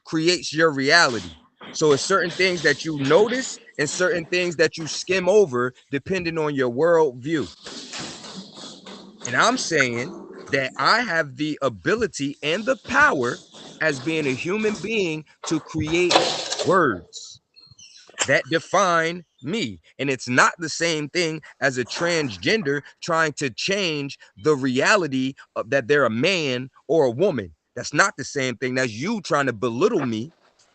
creates your reality. So it's certain things that you notice and certain things that you skim over depending on your worldview. And I'm saying that I have the ability and the power as being a human being to create words that define me. And it's not the same thing as a transgender trying to change the reality of that they're a man or a woman. That's not the same thing. That's you trying to belittle me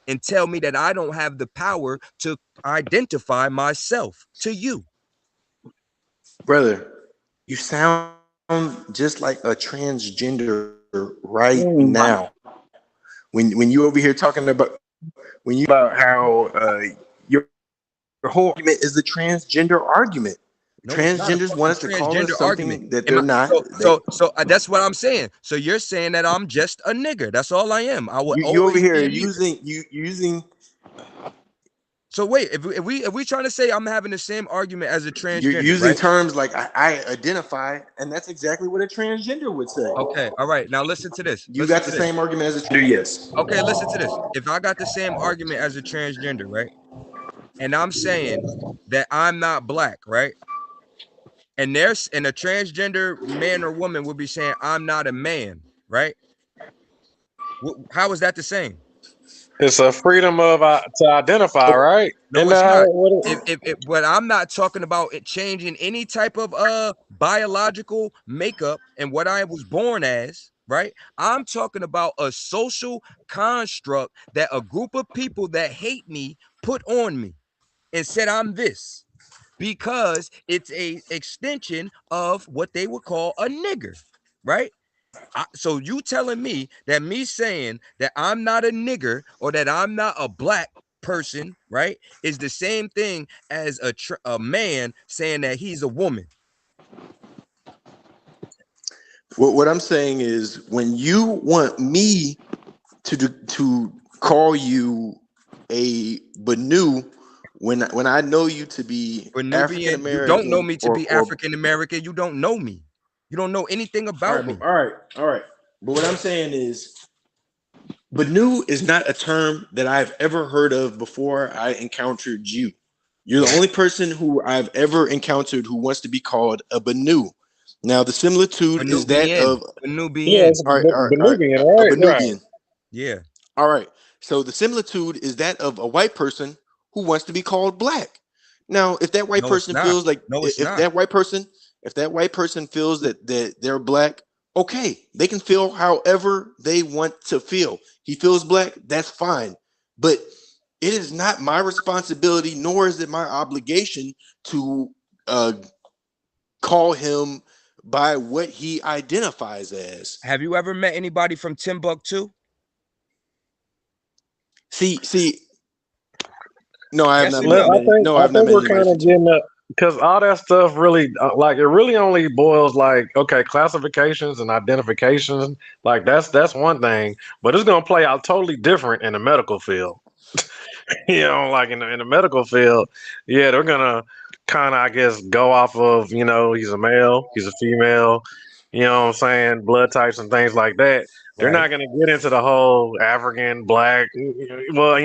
and tell me that I don't have the power to identify myself to you. Brother, you sound just like a transgender right now. When you over here talking about how your whole argument is the transgender argument. No, it's not a Transgenders want us fucking to call us transgender argument. something that Am they're I, not. that's what I'm saying. So you're saying that I'm just a nigger. That's all I am. I will You over always be here a nigger. using So wait, if we trying to say I'm having the same argument as a you're transgender, using right? terms like I identify, and that's exactly what a transgender would say. Okay, all right. Now listen to this. You Listen got to the this. same argument as a transgender, yes. Okay, listen to this. If I got the same argument as a transgender, right? And I'm saying that I'm not black, right? And a transgender man or woman would be saying I'm not a man, right? How is that the same? It's a freedom of to identify, Oh, right? No, And it's not. what But I'm not talking about it changing any type of biological makeup and what I was born as, right? I'm talking about a social construct that a group of people that hate me put on me and said I'm this because it's a extension of what they would call a nigger, right? So you telling me that me saying that I'm not a nigger or that I'm not a black person, right, is the same thing as a man saying that he's a woman. what I'm saying is when you want me to call you a Banu when I know you to be For African Nubian, you don't know American me to be or African American. You don't know me. You don't know anything about me. all right. But what I'm saying is Banu is not a term that I've ever heard of before I encountered you. You're the Right. only person who I've ever encountered who wants to be called a Banu. Now the similitude is that of For yeah, Nubian. it's all right, Nubian, a right? Right. Banubian. Yeah. All right. So the similitude is that of a white person who wants to be called black. Now, if that white No, it's person not. feels like No, it's if not. that white person feels that they're black, okay, they can feel however they want to feel. He feels black, that's fine. But it is not my responsibility, nor is it my obligation to uh, call him by what he identifies as. Have you ever met anybody from Timbuktu? See, no, I have Yes not or Look, no? I met. think No, I I have not think met we're anybody kind from of Timbuktu. getting up because all that stuff really, like, it really only boils like, okay, classifications and identifications, like that's one thing, but it's gonna play out totally different in the medical field. Like in the medical field, yeah, they're gonna kind of, I guess, go off of, he's a male, he's a female, what I'm saying, blood types and things like that. They're Right. not gonna get into the whole African, black. Well,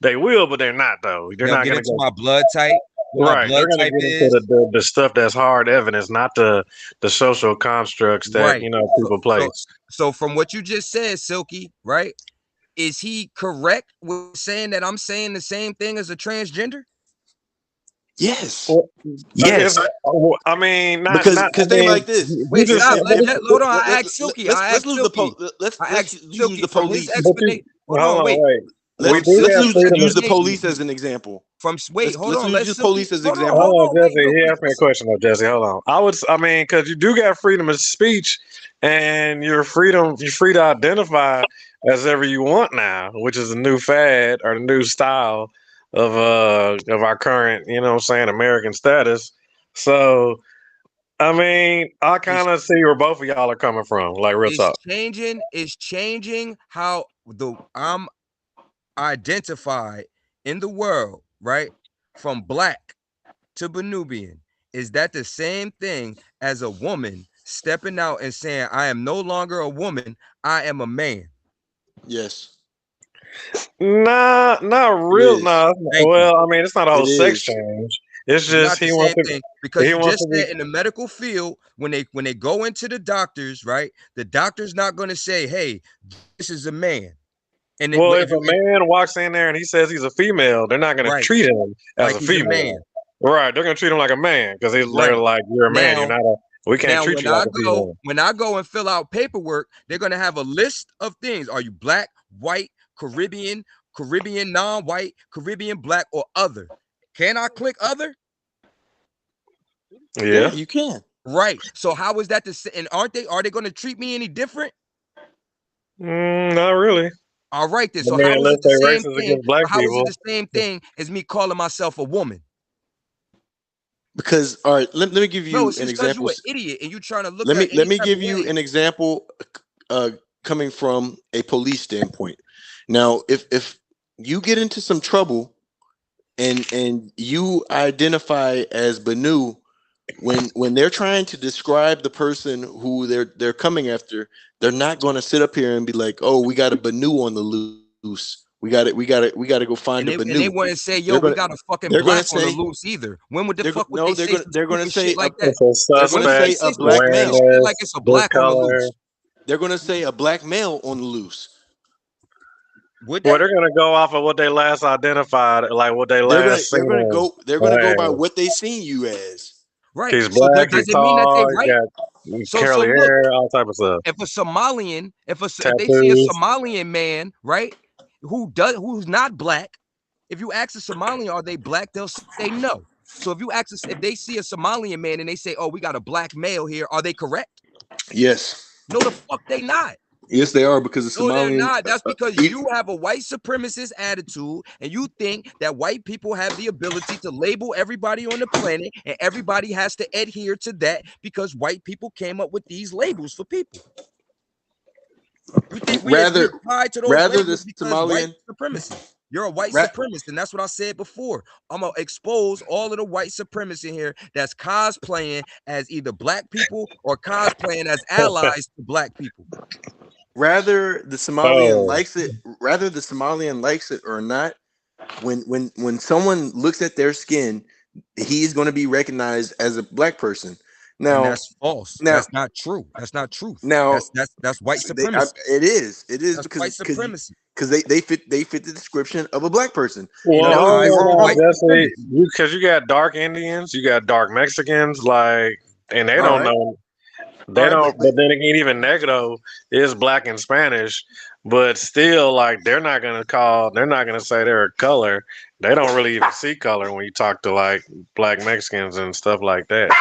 they will, but they're not though. They're They'll not get gonna into go my blood type, what my right. They're blood gonna type get into is. the stuff that's hard evidence, not the social constructs that Right. So, people so, place. so from what you just said, Silky, right? Is he correct with saying that I'm saying the same thing as a transgender? Yes. Well, I guess. Yes. I mean, not. Because I think mean, like this. you Wait, just stop. said, but it's, Hold on. I asked Silky. I Let's asked lose the Silky. I let's asked use the Silky from his police. but you explanation. Hold hold on. on, Wait. wait. We From do Let's have Silky's freedom use of. the explanation. police as an example. Wait, hold on. Let's Let use Silky. police as an Hold on. example. Hold Hold on. on, Wait, Jesse. real He quick. asked me a question, though, Jesse. Hold on. I mean, because you do got freedom of speech, and you're free to identify as ever you want now, which is the new fad or the new style of our current, what I'm saying, American status. So, I mean, I It's kind of see where both of y'all are coming from, like real it's talk. changing. It's changing how I'm identified in the world, right? From black to Banubian. Is that the same thing as a woman stepping out and saying, I am no longer a woman, I am a man? Yes. Nah, not It real. is. Nah. Thank you. Well, I mean, it's not a whole It sex is. change. It's It's just not the he wants same to. thing because He you wants just to be. said in the medical field when they go into the doctors, right? The doctor's not going to say, "Hey, this is a man." And Well, if if a you man walks in there and he says he's a female, they're not going to right, treat him as like a he's a man, female. Right? They're going to treat him like a man because they're right. like, you're a man. You're Now, not a. We can't now treat you like a female. when I go and fill out paperwork, they're going to have a list of things. Are you black, white, Caribbean, Caribbean non-white, Caribbean black or other? Can I click other? Yeah, Yeah. you can. Right. So how is that and are they going to treat me any different? Not really. All right, then. I So mean, how is unless it the they're same racist thing? against black How is it people. the same thing as me calling myself a woman? Because all right, let me give No, you it's an just because example. you're an idiot and you're trying to look Let me at let any me type give of you way. an example coming from a police standpoint. Now, if you get into some trouble and you identify as Banu, when they're trying to describe the person who they're coming after, they're not going to sit up here and be like, "Oh, we got a Banu on the loose. We got to go find a And Banu." they wouldn't say, They're yo, gonna we got a fucking they're gonna black on the say loose either. When would the they're fuck would no they say some they're gonna stupid say shit like that? It's a they're When gonna would they suspect, say say a some black stupid male. shit like awareness, it's a good black on the color. loose? They're gonna say a black male on the loose. Would Well, they? they're gonna go off of what they last identified, like what they last They're gonna seen go they're gonna go by as. what they seen you as. Right. He's So black, he's does it mean that they tall, he right? got So curly look, hair, all type of stuff. if a Somalian, if they see a Tattoos. Somalian man, right, who's not black, if you ask a Somalian, are they black? They'll say no. So if you ask us if they see a Somalian man and they say, oh, we got a black male here, are they correct? Yes. No, the fuck they not. Yes, they are because the No, they're Somalian. not. That's because you have a white supremacist attitude and you think that white people have the ability to label everybody on the planet and everybody has to adhere to that because white people came up with these labels for people. You think we're rather tied to those rather the labels because white Somalian. supremacy. You're a white Ra- supremacist, and that's what I said before. I'm gonna expose all of the white supremacy in here that's cosplaying as either black people or cosplaying as allies to black people. rather the Somalian Oh, likes it. Rather the Somalian likes it or not. When someone looks at their skin, he's going to be recognized as a black person. And Now, that's false. now, That's not true. That's not truth. now, That's white supremacy. it is That's because white supremacy. they fit the description of a black person. In well, the Now, if eyes you're of hold on white now, Jesse. supremacists. Because you got dark Indians, you got dark Mexicans, like, and they all don't right, know. all They right, don't. but But then again, even Negro is black and Spanish, but still, like, they're not gonna call. They're not gonna say they're a color. They don't really even see color when you talk to like black Mexicans and stuff like that.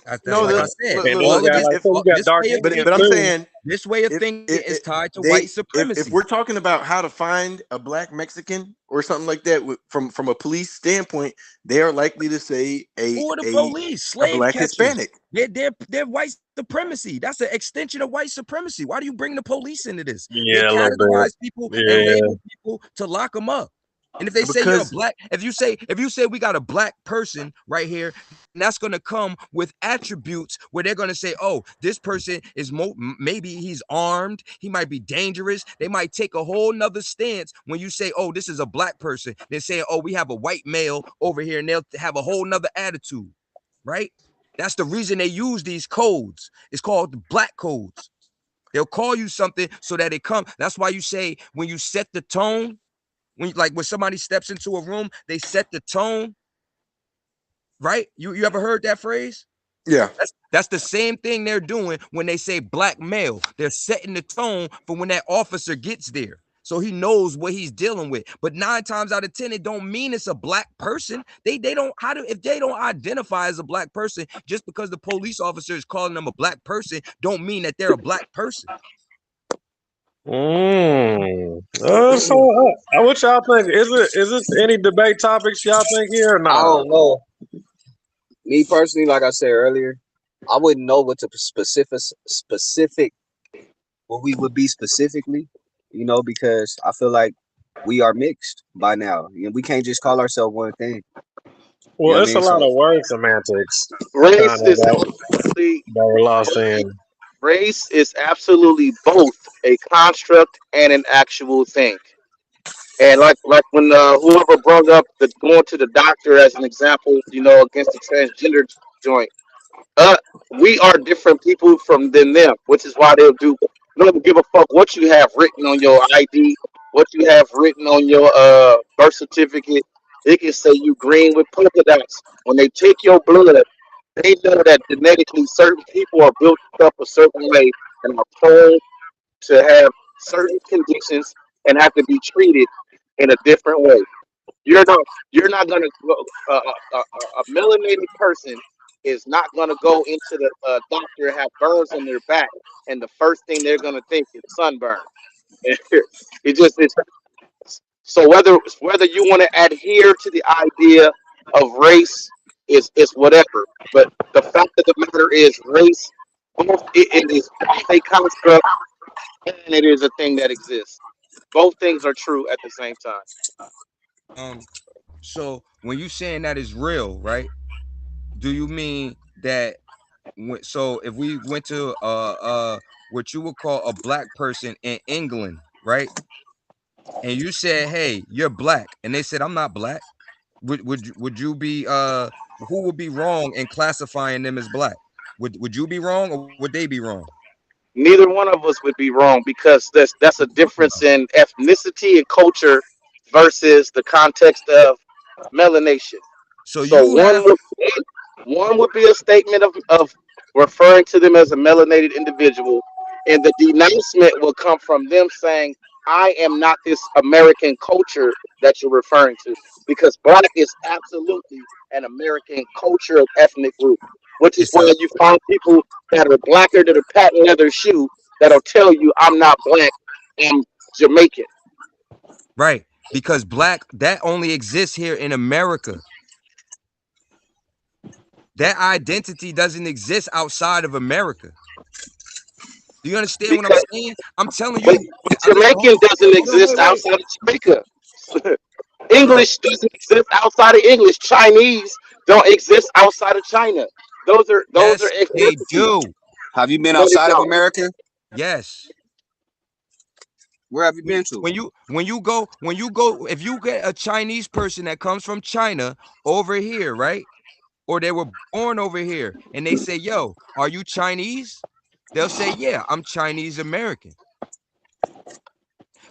That's no, like I the said. And then look you All of got, this, like, if so you got this dark way of Indians but I'm thinking, too. saying this way of if thinking is tied to they white if supremacy. we're talking about how to find a black Mexican or something like that from a police standpoint, they are likely to say Who are the police? a Slave black catchers. Hispanic. They're white supremacy. That's an extension of white supremacy. Why do you bring the police into this? They Yeah, a little categorize people bit. and Yeah. label people to lock them up. And if they say you're a Because black, if you say we got a black person right here, then that's going to come with attributes where they're going to say, oh, this person is maybe he's armed, he might be dangerous. They might take a whole nother stance when you say, oh, this is a black person. They're saying, oh, we have a white male over here, and they'll have a whole nother attitude, right? That's the reason they use these codes. It's called the black codes. They'll call you something so that it comes. That's why you say when you set the tone, when somebody steps into a room, they set the tone, right? You ever heard that phrase? yeah, That's the same thing they're doing when they say black male. They're setting the tone for when that officer gets there. So he knows what he's dealing with. But 9 times out of 10, it don't mean it's a black person. They don't if they don't identify as a black person, just because the police officer is calling them a black person, don't mean that they're a black person. So, what y'all think? Is this any debate topics y'all think here or I nah? don't know. Me personally, like I said earlier, I wouldn't know what the specific what we would be specifically, because I feel like we are mixed by now. We can't just call ourselves one thing. You know Well, what I it's a mean? lot So of word semantics kind of Racism that is actually we're lost in. Race is absolutely both a construct and an actual thing. And like when whoever brought up the going to the doctor as an example, against the transgender joint. Uh, we are different people from than them, which is why they'll do. They don't give a fuck what you have written on your ID, what you have written on your birth certificate. They can say you green with polka dots. When they take your blood, they know that genetically certain people are built up a certain way and are prone to have certain conditions and have to be treated in a different way. You're not gonna go. A melanated person is not gonna go into the doctor and have burns on their back, and the first thing they're gonna think is sunburn. It's so whether you want to adhere to the idea of race is whatever. But the fact of the matter is, race it is both a construct and it is a thing that exists. Both things are true at the same time. Um, so when you saying that is real, right? Do you mean that so if we went to what you would call a black person in England, right? And you said, "Hey, you're black," and they said, "I'm not black." Would you be who would be wrong in classifying them as black? Would you be wrong or would they be wrong? Neither one of us would be wrong because that's What a you talking difference about? in ethnicity and culture versus the context of melanation. So So you have one would be a statement of referring to them as a melanated individual, and the denouncement will come from them saying, "I am not this American culture that you're referring to," because black is absolutely an American culture of ethnic group, which is it's why a you find people that are blacker than a patent leather shoe that'll tell you, "I'm not black, I'm Jamaican." right because black that only exists here in America. That identity doesn't exist outside of America. Do you understand what I'm Because saying? I'm telling but, you. but Listen, Jamaican doesn't hold on, exist wait. outside of Jamaica. Hold on. English doesn't exist outside of English. Chinese don't exist outside of China. Those are Yes, they ethnicities. do. Have you been No, they outside of don't. America? Yes. Where have you When been to? when you go, if you get a Chinese person that comes from China over here, right? Or they were born over here and they say, "Yo, are you Chinese?" They'll say, "Yeah, I'm Chinese American."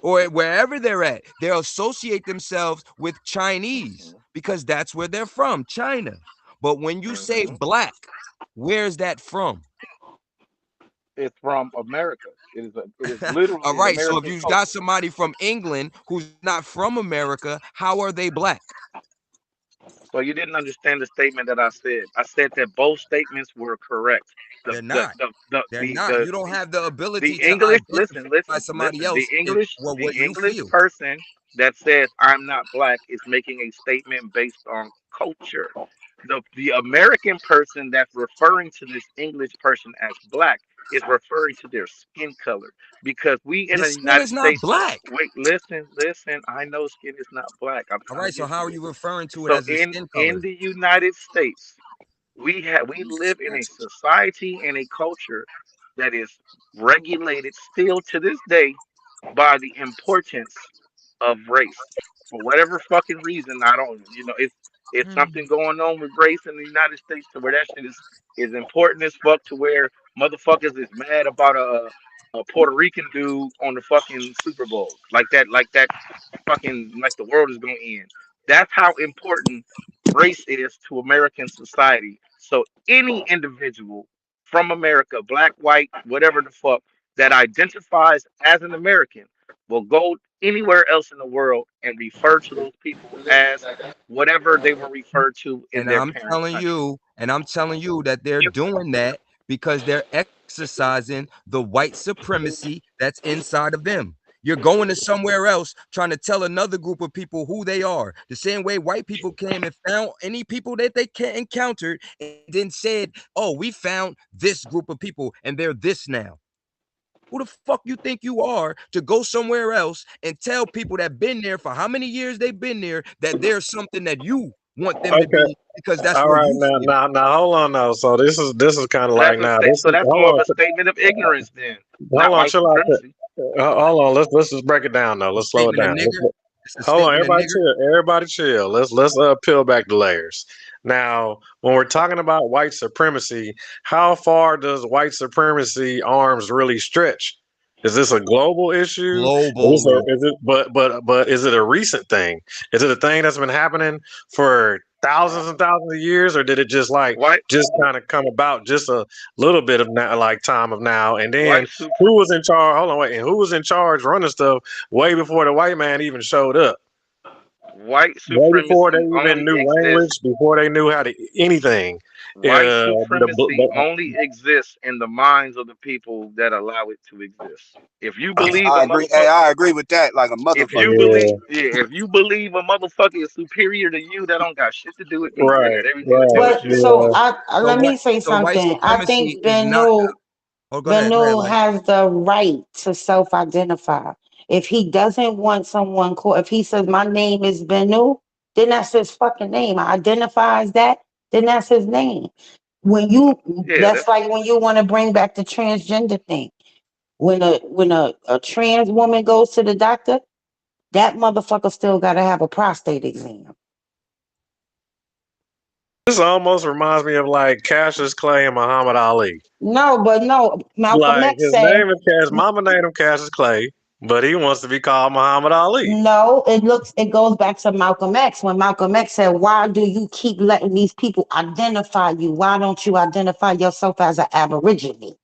Or wherever they're at, they'll associate themselves with Chinese because that's where they're from, China. But when you say Hmm. black, where's that from? It's from America. It is All literally an right, so if American you've got culture. somebody from England who's not from America, how are they black? So you didn't understand the statement that I said. I said that both statements were correct. The They're the not. the the They're the not. the, You don't have the the ability to English, identify somebody else the in English, what the you English feel. person that says I'm not black is making a statement based on culture. The American person that's referring to this English person as black is referring to their skin color because we in Your the skin United is not States. black. Wait, listen. I know skin is not black. I'm All trying to right, so get how to are it. you referring to it So as a skin in color? the United States, we live in a society and a culture that is regulated still to this day by the importance of race. For whatever fucking reason, I don't, it's something going on with race in the United States to where that shit is important as fuck to where motherfuckers is mad about a Puerto Rican dude on the fucking Super Bowl. Like that fucking like the world is gonna end. That's how important race is to American society. So any individual from America, black, white, whatever the fuck, that identifies as an American will go anywhere else in the world and refer to those people as whatever they were referred to in And their I'm parent telling country. you, and I'm telling you that they're If doing that because they're exercising the white supremacy that's inside of them. You're going to somewhere else trying to tell another group of people who they are. The same way white people came and found any people that they encountered and then said, "Oh, we found this group of people and they're this now." Who the fuck you think you are to go somewhere else and tell people that been there for how many years they've been there that there's something that you want them to Okay. be because that's All where right. you Now, fit. hold on now. So this is kind of So like that's a now. state. This So is that's more of a statement of ignorance, then, hold not on. white Chill out. supremacy. Hold on. Let's just break it down though. A Let's slow it statement of down. nigger. It's a Hold on, statement of everybody nigger. chill. Everybody chill. Let's peel back the layers. Now, when we're talking about white supremacy, how far does white supremacy arms really stretch? Is this a global issue? Globally. Is it but is it a recent thing? Is it a thing that's been happening for thousands and thousands of years, or did it just like White just kind of come about just a little bit of now, like time of now? And then white super who was in charge? Hold on, wait, and who was in charge running stuff way before the white man even showed up? white Way before they supremacy even only knew exists. language, before they knew how to anything. White The, supremacy only exists in the minds of the people that allow it to exist. If you believe a I agree. Hey, motherfucker, I agree with that like a if you motherfucker. believe, yeah, yeah, if you believe a motherfucker is superior to you, that don't got shit to do with me. That right, got everything to do right, with But you. so yeah. So let what? me say So white something. I supremacy think is not. Oh, go ahead, Benu light. has the right to self-identify. If he doesn't want someone called, if he says my name is Benu, then that's his fucking name. I identify as that, then that's his name. When you, Yeah, that's that's like when you want to bring back the transgender thing. When a trans woman goes to the doctor, that motherfucker still got to have a prostate exam. This almost reminds me of like Cassius Clay and Muhammad Ali. No, but no, Malcolm Like X his said name is Cass. Mama named him Cassius Clay, but he wants to be called Muhammad Ali. no. It goes back to Malcolm X when Malcolm X said, "Why do you keep letting these people identify you? Why don't you identify yourself as an Aborigine?"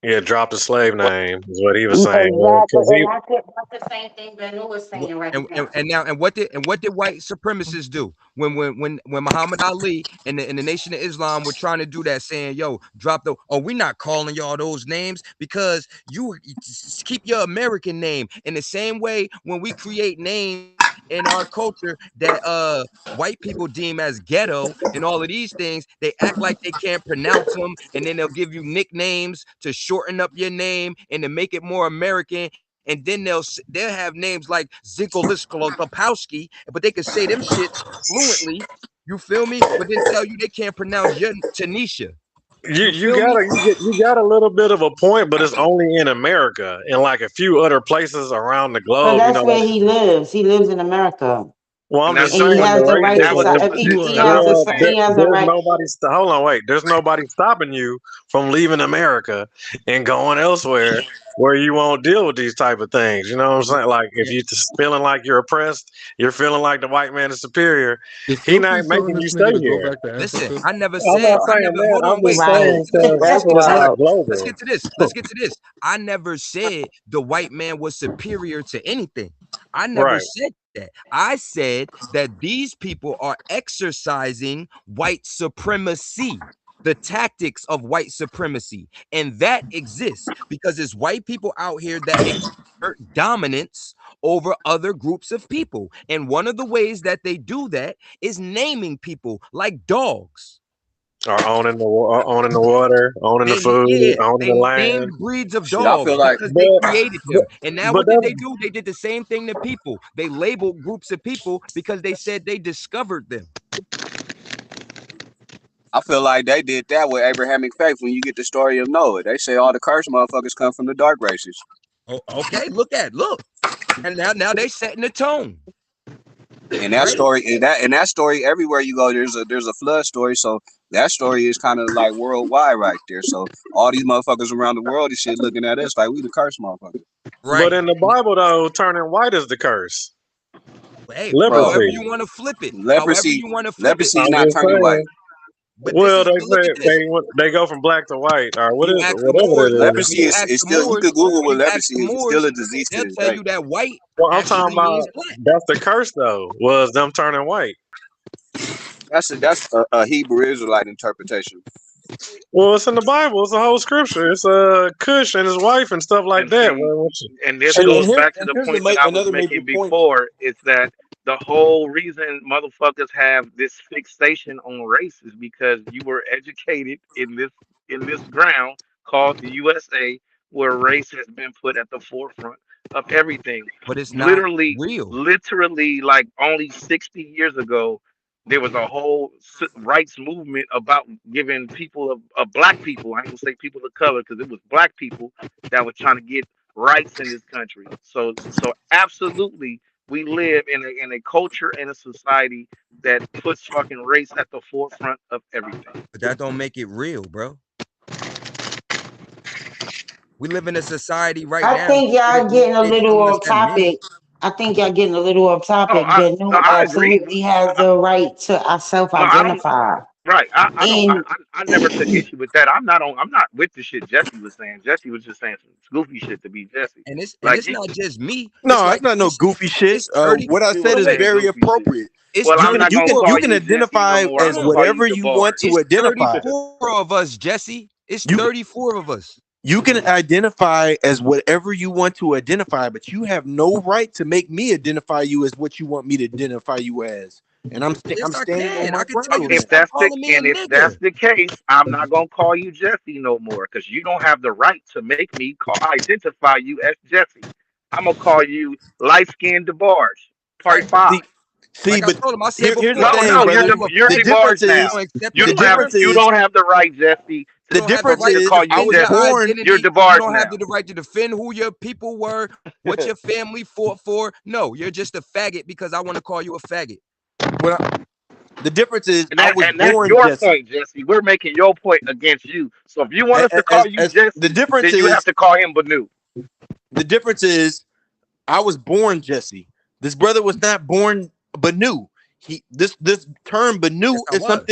Yeah, dropped the slave What name is what he was saying. Exactly, Because and he, that's the same thing Benu was saying right And, now. and now and what did white supremacists do when Muhammad Ali and the Nation of Islam were trying to do that, saying, "Yo, drop the we're not calling y'all those names because you keep your American name." In the same way, when we create names in our culture that white people deem as ghetto and all of these things, they act like they can't pronounce them, and then they'll give you nicknames to shorten up your name and to make it more American, and then they'll have names like Zikoliskolopowski, but they can say them shits fluently. You feel me? But then tell you they can't pronounce your Tanisha. You you feel me? got you got a little bit of a point, but it's only in America and like a few other places around the Because globe. You that's know, where like, he lives. He lives in America, well, I'm and that's just and he just what saying has the though. and right to. that was just what You He a has that the was Well, saying. he has a there's right. nobody. Hold on, wait. There's nobody stopping you from leaving America and going elsewhere where you won't deal with these type of things. You know what I'm saying? Like if yeah. you're just feeling like you're oppressed, you're feeling like the white man is superior. Is He Silky not telling making this you nigga stay to go here. back to Listen, Africa? I'm not I saying never, that. hold I'm on, wait, just hold Right. saying on. because that's Let's it's get not wild. let's global. get to this. Let's get to this. I never said the white man was superior to anything. I never Right. said that. I said that these people are exercising white supremacy, the tactics of white supremacy. And that exists because it's white people out here that exert dominance over other groups of people. And one of the ways that they do that is naming people like dogs. Or owning the water, owning the They food, yeah, owning they the named land. breeds of Shit, I dogs feel like because they But created but, them. And now but what did that's they do? They did the same thing to people. They labeled groups of people because they said they discovered them. they did that with Abrahamic faith. When you get the story of Noah, they say all the cursed motherfuckers come from the dark races. Oh, okay, look. Now they setting the tone, And that right? story, and that story, everywhere you go, there's a flood story. So that story is kind of like worldwide right there. So all these motherfuckers around the world, this shit looking at us like we the cursed motherfuckers. but Right. in the Bible though, turning white is the curse. Hey, Bro, however Leprosy. you want to flip it, however leprosy, you want to flip it. leprosy is I'm not just turning white. saying. But this Well, is they but look say at this. they go from black to white or what You is it? ask the Whatever Moors, it is. when Leprosy you is, ask is the still, you Moors, could Google when what you ask leprosy the is. It's still Moors, a disease to they'll this tell day. you that white Well, I'm talking actually means about black. that's the curse though, was them turning white. That's a Hebrew Israelite interpretation. Well, it's in the Bible. It's a whole scripture. It's Cush and his wife and stuff like And that. see, Well, and this And goes here back to and the here's point that I was another major making point. before. Is that the whole reason motherfuckers have this fixation on race is because you were educated in this ground called the USA, where race has been put at the forefront of everything. But it's not Literally, real. literally, like only 60 years ago. There was a whole rights movement about giving people of black people. I ain't gonna say people of color because it was black people that was trying to get rights in this country. So absolutely, we live in a culture and a society that puts fucking race at the forefront of everything. But that don't make it real, bro. We live in a society right I now think where y'all getting a they little telling us off that men. topic. I think y'all getting a little off Oh, topic. But no, no, I agree. absolutely has the right to No, I don't. self-identify. Right. I don't. And I never took issue with that. I'm not on. I'm not with the shit Jesse was saying. Jesse was just saying some goofy shit to be Jesse. And Like it's not just me. It's No, it's like not no goofy shit. it's 30. What I he said was Hold is on, wait. saying very goofy shit. appropriate. It's Well, I'm not gonna You call can you Jesse no identify more. I'm as gonna hold on. call you whatever you want DeBarge. to It's identify. 34 of us, Jesse. It's You 34 of us. you can identify as whatever you want to identify, but you have no right to make me identify you as what you want me to identify you as. And Yes, I'm I standing on can. my I can ground tell you on to If that. stop that's the calling me a and if that's nigga. the case, I'm not gonna call you Jesse no more because you don't have the right to make me identify you as Jesse. I'm gonna call you light skinned DeBarge. Part Fact, bro. five. See, see, Like I but told him, I said here's before, the No, I'm thing, not no, calling brother. you a you're The faggot difference DeBarge because you now. is don't accept You that the don't have term. difference you is don't have the right, Jesse, You the don't have the difference right to to is call you I defend was your Jesse. born. You're identity. You DeBarge don't have now. the right to defend who your people were, what your family fought for. No, you're just a faggot because I want to call you a faggot. When the difference is And I that was and that's born your Jesse. point, Jesse. We're making your point against you. So if you want us to call you As the Jesse, difference then you have is to call him Banu. the difference is I was born Jesse. This brother was not born Banu. This term Yes, Banu I was.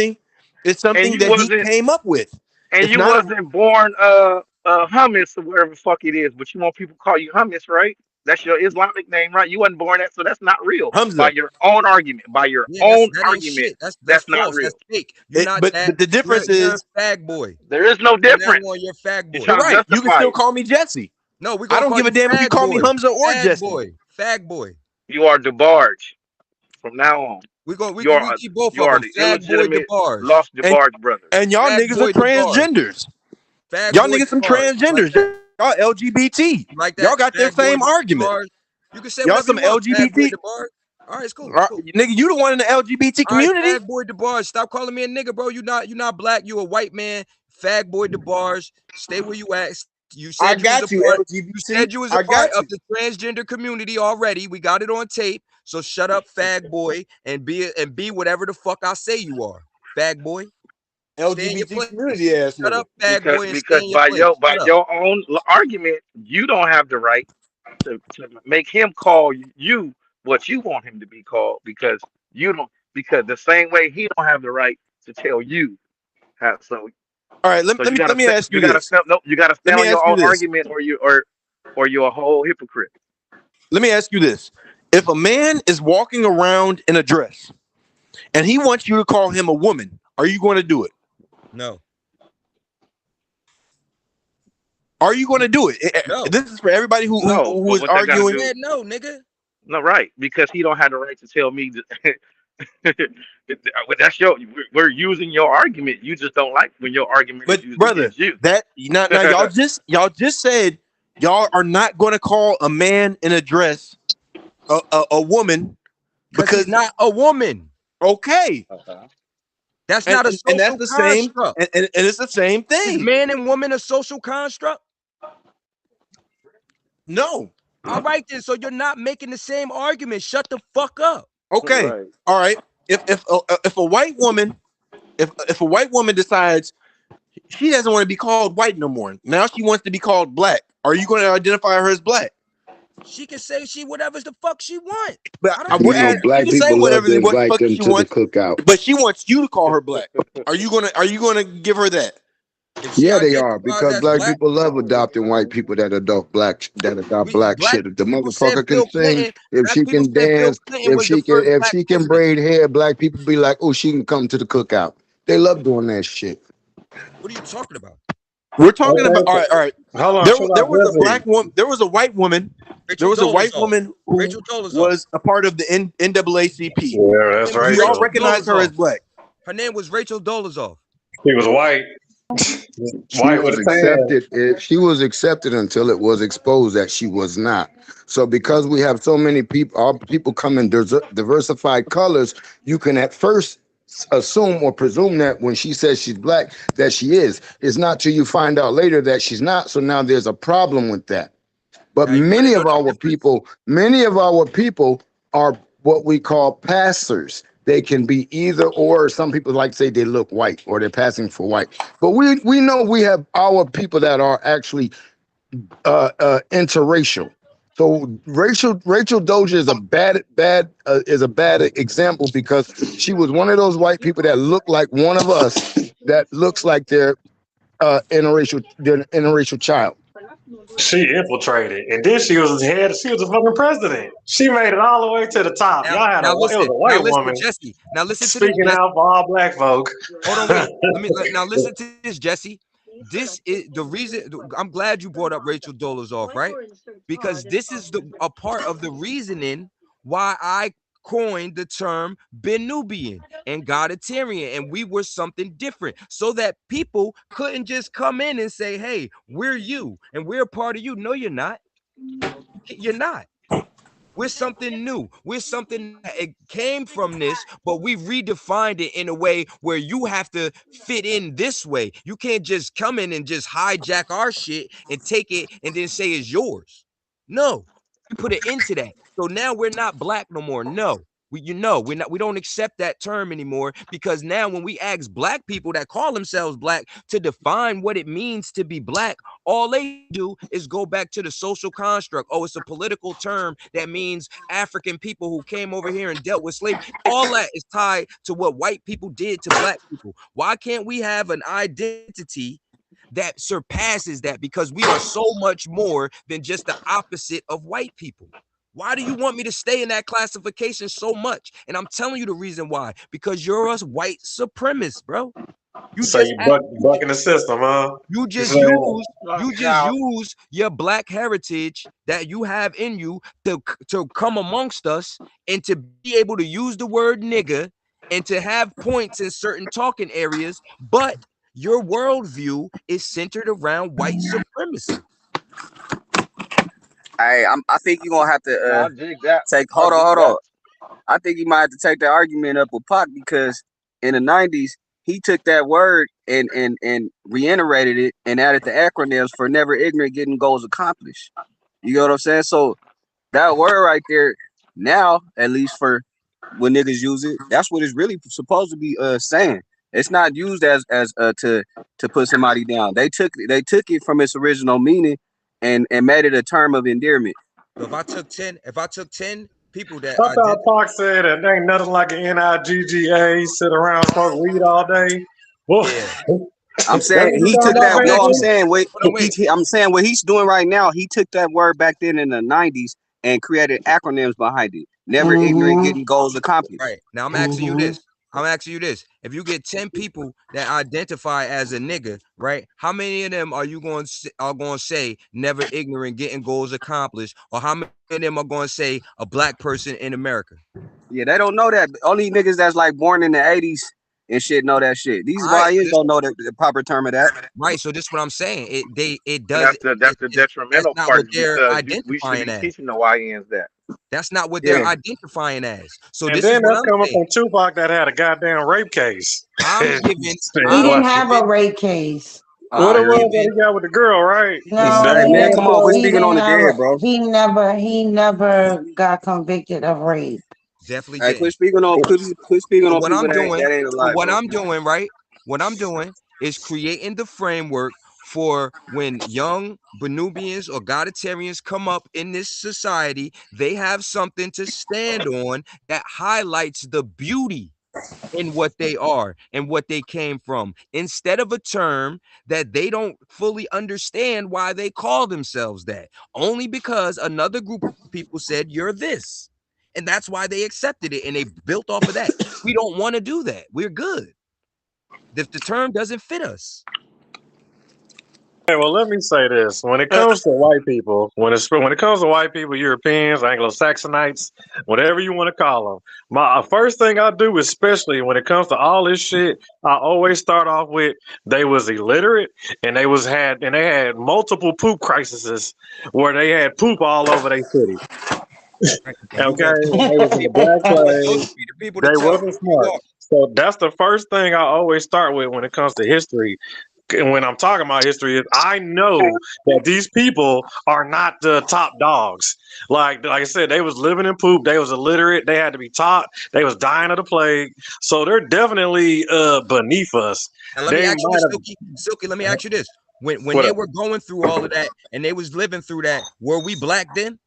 is And something you that he wasn't came up with. and It's you not a wasn't born hummus or whatever the fuck it is, but you want people to call you hummus, right? That's your Islamic name, right? You wasn't born that, so that's not real. By Hamza. your own argument, by your Yeah, own that ain't argument, shit. That's that's not false. real. That's fake. You're not that. But the difference You're is a fag boy. There is no From now difference. on, you're a fag You're boy. you're trying to right. You can justify still it. call me Jesse. No, we're I gonna don't call give a you damn if you fag call me boy. Hamza or Fag Jesse. boy. Fag boy. You are DeBarge from now on. We keep both You of are them. the Fag boy illegitimate DeBarge. lost And DeBarge brother. and y'all Fag niggas are boy DeBarge. transgenders. Fag Y'all boy niggas some DeBarge. You like transgenders. that? Y'all LGBT. You like Y'all that? got that Fag boy same argument. DeBarge. You can say Y'all whatever some you want. Fag boy LGBT. DeBarge. All right, it's cool. It's cool. Nigga, you the one in the LGBT All right, community. fag boy DeBarge. Stop calling me a nigga, bro. You not black. You a white man. Fag boy DeBarge. Stay where you at. You I said you was a got you, part. You LGBT. said you was a I part got of you. the transgender community already. We got it on tape. So shut up, fag boy, and be whatever the fuck I say you are, fag boy. Stay in your LGBT place. community ass Shut nigga. up, fag boy, and stay Because in your place. by Shut up. your own argument, you don't have the right to make him call you what you want him to be called you don't because the same way he don't have the right to tell you how All right, so let me ask you you gotta this. step no you gotta Let stand me on ask your you own this. argument or you're a whole hypocrite. Let me ask you this. If a man is walking around in a dress and he wants you to call him a woman, are you going to do it? No, Are you going to do it? no. This is for everybody No, who but is what that I gotta arguing. do said no, nigga. no right because he don't have the right to tell me that's we're using your argument. You just don't like when your argument is But used brother, against you. that now y'all just said y'all are not going to call a man in a dress a woman Because he's because not a woman. okay, Okay. That's not a and that's social the same construct. and it's the same Is thing. man and woman a social construct? No. All right, then. So you're not making the same argument. Shut the fuck up. Okay. Right. All right. If a white woman if a white woman decides she doesn't want to be called white no more, now she wants to be called black, are you going to identify her as black? She can say she whatever the fuck she want. But I don't we're give You a know, damn. she black can say people love whatever to what the invite fuck them she to the wants, cookout. but she wants you to call her black. Are you gonna give her that? If she Yeah, they are identifies because as black black, people love adopting white people that adopt black black shit. If the people said motherfucker can Bill sing, Clinton. if Black she people can said Bill dance, Clinton was the first if black she can president. braid hair, black people be like, oh, she can come to the cookout. They love doing that shit. What are you talking about? We're talking about Okay, all right, all right. hold on, chill There out, was a Jesse. black woman, there was a white woman, there Rachel was a white Dolezal. woman who Rachel Dolezal. was a part of the NAACP. Yeah, Her that's name was Do y'all Rachel Rachel. recognize her as Dolezal. black? Her name was Rachel Dolezal. He was white. She White was with a tan. accepted. She was accepted until it was exposed that she was not. So because we have so many people, all people come in diversified colors, you can at first assume or presume that when she says she's black, that she is. It's not till you find out later that she's not. So now there's a problem with that. But Now you want to many know of the our difference? people, many of our people are what we call passers. They can be either or. Some people like to say they look white or they're passing for white. But we know we have our people that are actually interracial. So Rachel Doja is a bad example because she was one of those white people that look like one of us that looks like they're interracial child. She infiltrated, and then she was head. She was the fucking president. She made it all the way to the top. Now, Y'all had a. now It was listen, a now white listen, woman Jesse. Now listen to this, speaking Jesse. out for all black folk. Hold on, wait. Now listen to this, Jesse. This is the reason. I'm glad you brought up Rachel Dolezal, right? Because this is a part of the reasoning why I coined the term Benubian and Godatarian, and we were something different, so that people couldn't just come in and say, "Hey, we're you, and we're a part of you." No, you're not. You're not. We're something new. We're something that it came from this, but we redefined it in a way where you have to fit in this way. You can't just come in and just hijack our shit and take it and then say it's yours. No, we put it into that. So now we're not black no more. No. We don't accept that term anymore, because now when we ask black people that call themselves black to define what it means to be black, all they do is go back to the social construct. Oh, it's a political term that means African people who came over here and dealt with slavery. All that is tied to what white people did to black people. Why can't we have an identity that surpasses that? Because we are so much more than just the opposite of white people. Why do you want me to stay in that classification so much? And I'm telling you the reason why. Because you're a white supremacist, bro. You So just you bucking the system, huh? you You just saying use you just use your black heritage that you have in you to come amongst us and to be able to use the word nigga and to have points in certain talking areas, but your worldview is centered around white supremacy. I think you're gonna have to No, I dig that. take. I Hold on, dig hold that. on. I think you might have to take that argument up with Pac, because in the '90s he took that word and reiterated it and added the acronyms for never ignorant, getting goals accomplished. You know what I'm saying? So that word right there, now at least for when niggas use it, that's what it's really supposed to be saying. It's not used as to put somebody down. They took it from its original meaning and made it a term of endearment. So if I took 10 people that I thought identify, Park said that there ain't nothing like an NIGGA, sit around smoke weed all day. Well, yeah. I'm that's saying what you he talking took about, that. No, I'm Benji? saying what Hold on, wait. I'm saying what he's doing right now. He took that word back then in the '90s and created acronyms behind it. Never ignorant, Mm-hmm. getting goals accomplished. Right. Now I'm asking you Mm-hmm. this. I'm asking you this. If you get 10 people that identify as a nigga, right? How many of them are going to say never ignorant, getting goals accomplished? Or how many of them are going to say a black person in America? Yeah, they don't know that. Only niggas that's like born in the '80s and shit know that shit. These All right. So YNs this don't know the proper term of that. right. So this is what I'm saying. It And does that's the that's detrimental not what part, they're because we should identifying be as. teaching the YNs that. That's not what they're Yeah, identifying as. So And this is then what that's I'm coming saying. from Tupac that had a goddamn rape case. I'm giving He I'm didn't What have a giving rape case. it I'm was giving that he got with the girl, right? a No, hey he man, sympathetic come didn't. on, we're He speaking didn't on the have. dead, bro. He never got convicted of rape. definitely Hey, didn't. quit speaking So on what people I'm doing, that ain't so alive, what bro. I'm doing, right? What I'm doing is creating the framework for when young Benubians or Godatarians come up in this society, they have something to stand on that highlights the beauty in what they are and what they came from, instead of a term that they don't fully understand why they call themselves that, only because another group of people said you're this. And that's why they accepted it and they built off of that. We don't want to do that. We're good. The term doesn't fit us. Hey, well, let me say this: when it comes to white people, when it comes to white people, Europeans, Anglo-Saxonites, whatever you want to call them, my first thing I do, especially when it comes to all this shit, I always start off with they was illiterate and they had multiple poop crises where they had poop all over their city. Right. And who Okay, gonna tell they me? was in the black Who gonna those plague. be the people to They tell me wasn't who you smart. are? So that's the first thing I always start with when it comes to history. And when I'm talking about history, is I know that these people are not the top dogs. Like I said, they was living in poop. They was illiterate. They had to be taught. They was dying of the plague. So they're definitely beneath us. And let me They ask you might this, have. Silky. Let me ask you this: when What they up? were going through all of that and they was living through that, were we black then?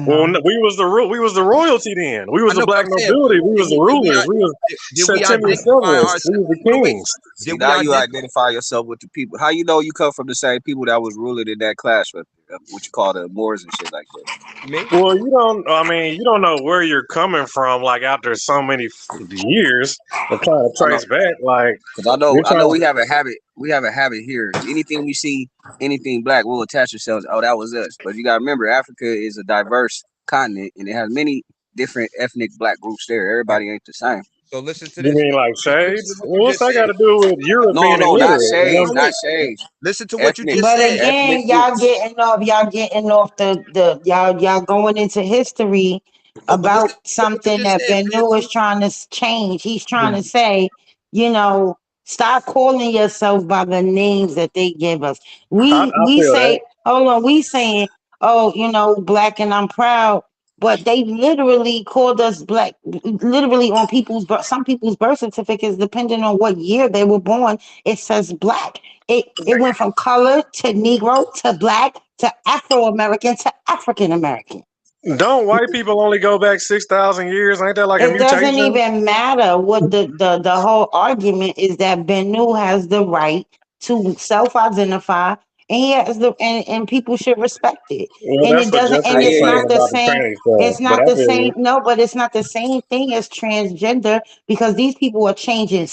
Well, No. we was the we was the royalty then. We I was the know, but black I'm saying, nobility. We was the rulers. We was did we Septimius identify Severus. We ourselves? was the Hold on, wait. kings. Did See, we now you identify identify yourself with the people. How you know you come from the same people that was ruling in that class with what you call the Moors and shit like that? me? Well, you don't. I mean, you don't know where you're coming from. Like after so many years of trying to I know, trace back, like because you're I know trying. we have a habit. We have a habit here. Anything we see, anything black, we'll attach ourselves. Oh, that was us. But you got to remember, Africa is a diverse continent, and it has many different ethnic black groups there. Right. Everybody ain't the same. So listen to You this. mean like Listen to shades? what you What's just that got said. to do with Europe No, being no, not illiterate? You shades, Hold on, not wait. shades. Listen to what you Ethnic, just But said. again, ethnic groups. y'all getting off the y'all going into history No, but listen about to what you something just that said, Benu is Fancy. trying to change. He's trying to say, you know, stop calling yourself by the names that they give us. I We feel that. say, hold on, we saying, oh, black and I'm proud. But they literally called us black, literally on some people's birth certificates, depending on what year they were born, it says black. It went from color to Negro to black to Afro American to African American. Don't white people only go back 6,000 years? Ain't that like a It doesn't mutation? even matter what the whole argument is that Benu has the right to self-identify and he has and people should respect it. Well, And that's it what doesn't Jeffrey and was it's Yeah, saying not yeah. the about the same, training stuff. it's But not I the feel same, you. no, but it's not the same thing as transgender because these people are changing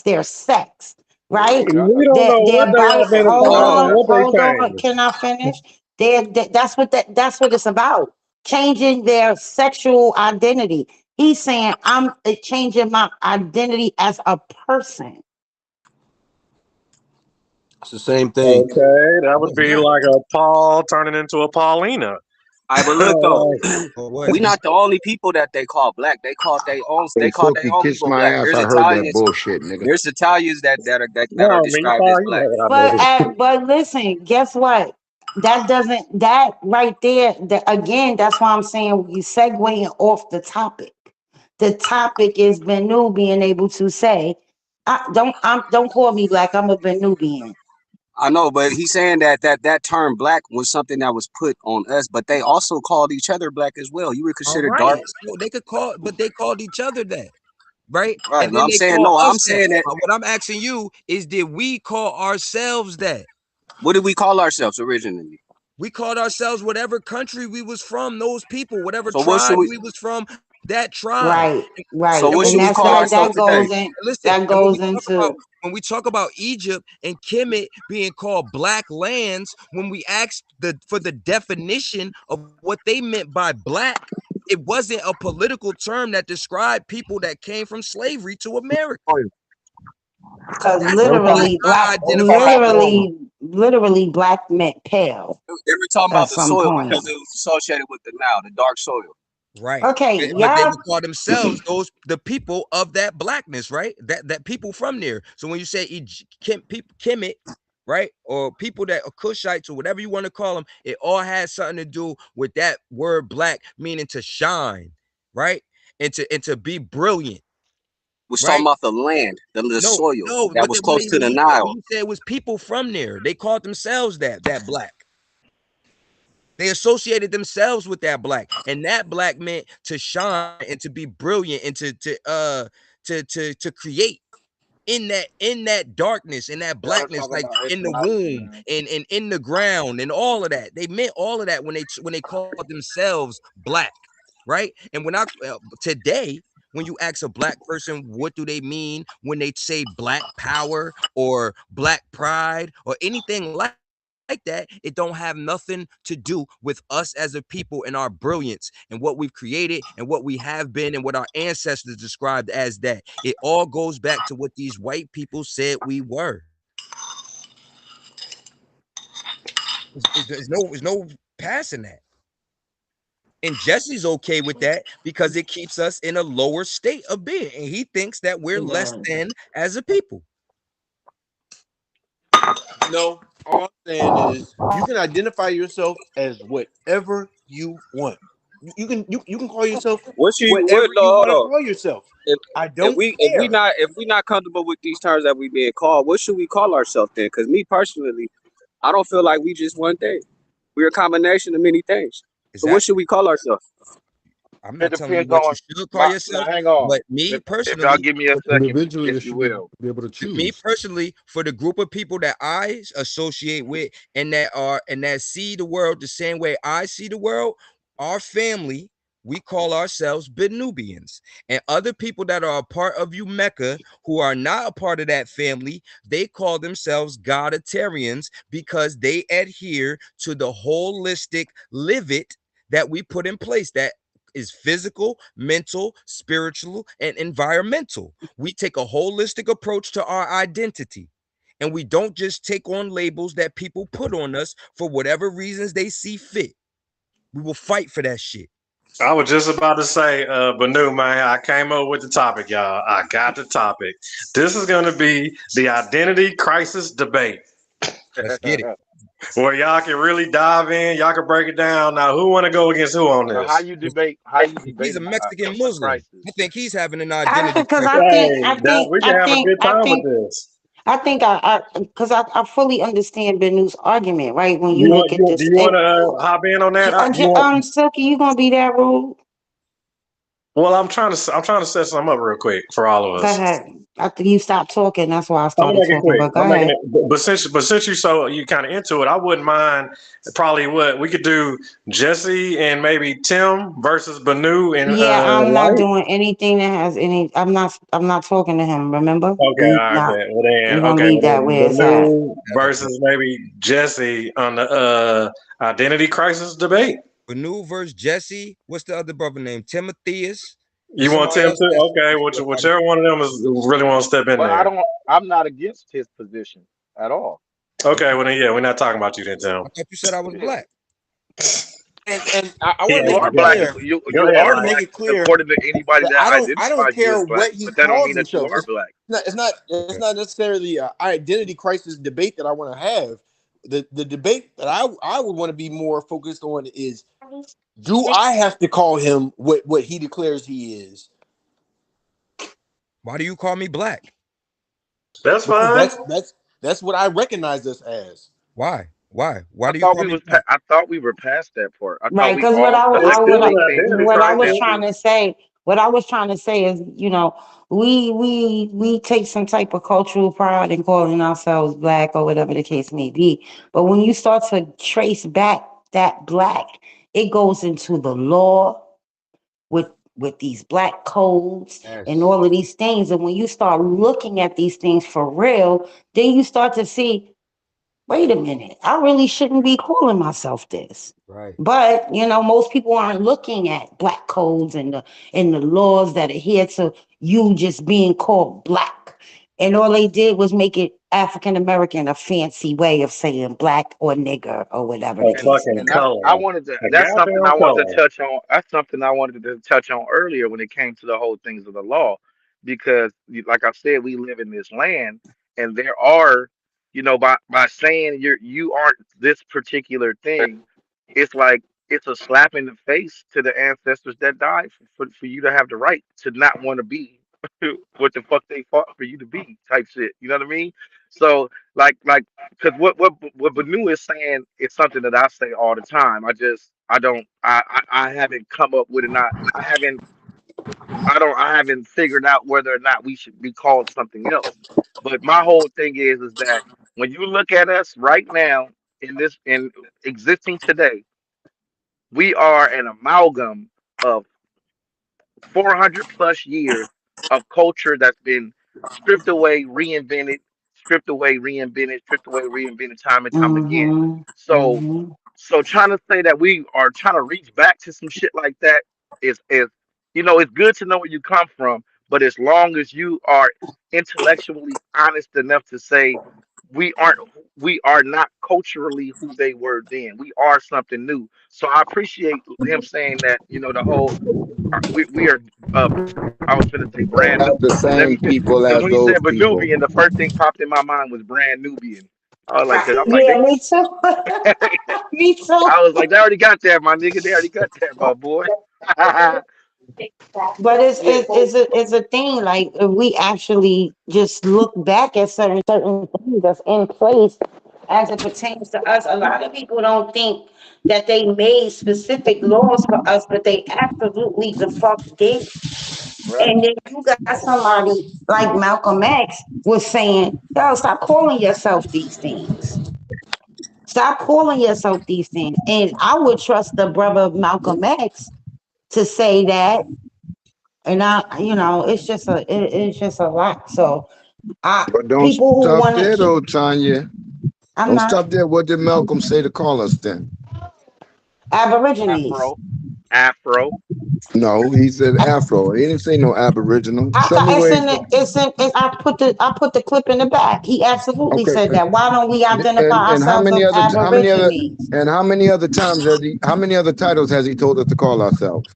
their sex, right? We don't know Their what they body, identify and what they hold on, change. can I finish? That's what it's about. Changing their sexual identity. He's saying, I'm changing my identity as a person. It's the same thing. Okay, that No, would it's be not. like a Paul turning into a Paulina. All right, but You look though, know, Or what? we not the only people that they call black. Hey, They called their Silky, own kiss people my black. ass. There's I heard that Italians. bullshit, nigga. There's Italians that are no, I mean, described Paul, as you know black. what I mean. But listen, guess what? That right there, again, that's why I'm saying you segueing off the topic. The topic is Benu being able to say, don't call me black, I'm a Benubian. I know, but he's saying that term black was something that was put on us, but they also called each other black as well. You were All considered dark, right. So they could call, but they called each other that, right? right? And No, then I'm they saying call no. us I'm that. saying that. But what I'm asking you is, did we call ourselves that? What did we call ourselves originally? We called ourselves whatever country we was from, those people, whatever So what should tribe we? we was from, that tribe. Right, So right. And what when And should we we that's call talk that about, ourselves that today? goes in listen, that and goes into when we talk about Egypt and Kemet being called black lands, when we asked for the definition of what they meant by black, it wasn't a political term that described people that came from slavery to America. because That's They were how talking, I they were identify talking about myself. soil. literally black meant pale They were talking at about the some soil point. because it was associated with the Nile, the dark soil. Right. Okay, But they y'all. would call themselves the people of that blackness, right? That people from there. So when you say people Kemet, right, or people that are Cushites or whatever you want to call them, it all has something to do with that word black, meaning to shine, right, and to be brilliant, Was talking right? about the land, the No, soil no, that but was close to when the when Nile. he said it was people from there, they called themselves that black. They associated themselves with that black, and that black meant to shine and to be brilliant and to create in that darkness, in that blackness, like in the womb and in the ground and all of that. They meant all of that when they called themselves black, right? And when I today when you ask a black person what do they mean when they say black power or black pride or anything like that, it don't have nothing to do with us as a people and our brilliance and what we've created and what we have been and what our ancestors described as that. It all goes back to what these white people said we were. There's no passing that. And Jesse's okay with that because it keeps us in a lower state of being. And he thinks that we're less than as a people. No, all I'm saying is you can identify yourself as whatever you want. You can call yourself What whatever no, you hold want to on. call yourself. If I if don't we if we care. not if we not comfortable with these terms that we being called, what should we call ourselves then? Because me personally, I don't feel like we just one thing. We're a combination of many things. So what should Exactly. we call ourselves? I'm It not telling you depends what you on should call my. Now, yourself, hang on. but me If y'all personally, give me a second, Individually, if it you should be will. able to me choose. personally, for the group of people that I associate with and that see the world the same way I see the world, our family, we call ourselves Benubians. And other people that are a part of Umecca who are not a part of that family, they call themselves Goditarians because they adhere to the holistic live it that we put in place that is physical, mental, spiritual, and environmental. We take a holistic approach to our identity. And we don't just take on labels that people put on us for whatever reasons they see fit. We will fight for that shit. I was just about to say, Banu, man, I came up with the topic, y'all. I got the topic. This is going to be the identity crisis debate, Let's get it. where y'all can really dive in. Y'all can break it down. Now, who want to go against who on So how this? you debate? How you He's debate a Mexican a Muslim. crisis? I think he's having an I identity because crisis. Hey, that we can have a good time with this. because I fully understand Benu's argument, right? When you You want? look at Do this, you want to hop in on that? You want? Silky, you gonna be that rude? Well, I'm trying to set something up real quick for all of Go us. ahead. After you stopped talking, that's why I I'm gonna started make it talking. quick. But go I'm making ahead. it, but since you kind of into it, I wouldn't mind probably what we could do Jesse and maybe Tim versus Banu and Yeah, I'm not Light. doing anything that has any. I'm not talking to him. Remember, Okay, we all right, not. bet. Well then, We're gonna okay, leave well that then where it's at. Banu versus maybe Jesse on the identity crisis debate. Banu versus Jesse. What's the other brother name? Timotheus. There's You want somebody Tim else to? that's Okay, whichever one of them is really want to step in But I there. don't. I'm not against his position at all. Okay, well then, yeah, we're not talking about you then, Tim. I thought you said I was Yeah, black. And I want to Yeah, you make are it black. clear. go You I ahead, want are to Light. make black it clear according to anybody that that I don't identifies you as care black. what he But that don't calls mean that you himself. are black. It's not necessarily an identity crisis debate that I want to have. The debate that I would want to be more focused on is, do I have to call him what he declares he is? Why do you call me black? That's Because fine. that's what I recognize us as. Why? Why? Why do you call me black? I thought we were past that part. I thought Right, we because what all It's still collectively an came to the identity I was crisis. trying consensus. to say, what I was trying to say is, we take some type of cultural pride in calling ourselves black or whatever the case may be. But when you start to trace back that black, it goes into the law with these black codes and Yes. all of these things. And when you start looking at these things for real, then you start to see, wait a minute, I really shouldn't be calling myself this. Right. But most people aren't looking at black codes and the laws that adhere to you just being called black. And all they did was make it African American a fancy way of saying black or nigger or whatever the A and case fucking may and be. that's color. A that's something I goddamn wanted to color. touch on. That's something I wanted to touch on earlier when it came to the whole things of the law, because like I said, we live in this land, and there are, by saying you aren't this particular thing, it's like it's a slap in the face to the ancestors that died for you to have the right to not want to be what the fuck they fought for you to be, type shit. You know what I mean? So like because what Banu is saying is something that I say all the time. I don't I haven't come up with it. Not I haven't figured out whether or not we should be called something else. But my whole thing is that when you look at us right now in existing today, we are an amalgam of 400 plus years of culture that's been stripped away, reinvented, stripped away, reinvented, stripped away, reinvented time and time again. Mm-hmm. So, Mm-hmm. so trying to say that we are trying to reach back to some shit like that is you know, it's good to know where you come from, but as long as you are intellectually honest enough to say we aren't we are not culturally who they were then. We are something new. So I appreciate him saying that, you know, the whole we are I was gonna say brand Have new. the Let same me people because as when he those said people. Venuvian, the first thing popped in my mind was brand Nubian. I was like, I'm like Yeah, me too. Me too. I was like, they already got that, my nigga. They already got that, my boy. But it's Yeah. it's it's it's a thing. Like if we actually just look back at certain things that's in place as it pertains to us. A lot of people don't think that they made specific laws for us, but they absolutely the fuck did. Right. And then you got somebody like Malcolm X was saying, "Yo, stop calling yourself these things. Stop calling yourself these things." And I would trust the brother of Malcolm X to say that. And it's just a lot. So I But don't people who stop want to there keep, though, Tanya. I'm Don't not stop there. What did Malcolm say to call us then? Aborigines. Afro. Afro. No, he said Afro. He didn't say no Aboriginal. I Show got me it's where. in the I put the clip in the back. He absolutely Okay, said that. Why don't we and identify how ourselves many as other Aborigines? how many other times has he how many other titles has he told us to call ourselves?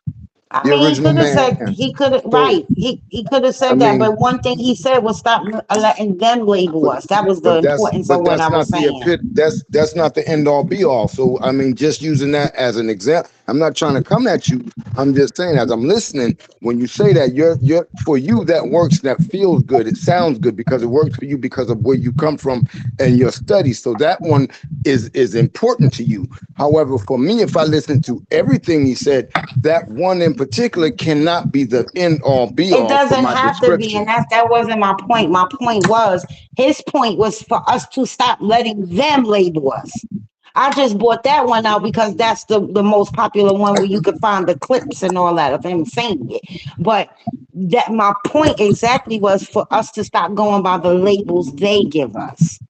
I The mean, he original could have man. said he could have So right. He could have I said that, mean, but one thing he said was stop letting them label but us. That was the importance of what I that's was not the saying. that's not the end all be all. So I mean, just using that as an example, I'm not trying to come at you. I'm just saying, as I'm listening, when you say that, you're for you that works, that feels good, it sounds good because it works for you because of where you come from and your studies. So that one is important to you. However, for me, if I listen to everything he said, that one in particular cannot be the end all be It all for doesn't my have to be, description. and that wasn't my point. My point was his point was for us to stop letting them label us. I just brought that one out because that's the most popular one where you could find the clips and all that of him saying it. But that my point exactly was for us to stop going by the labels they give us.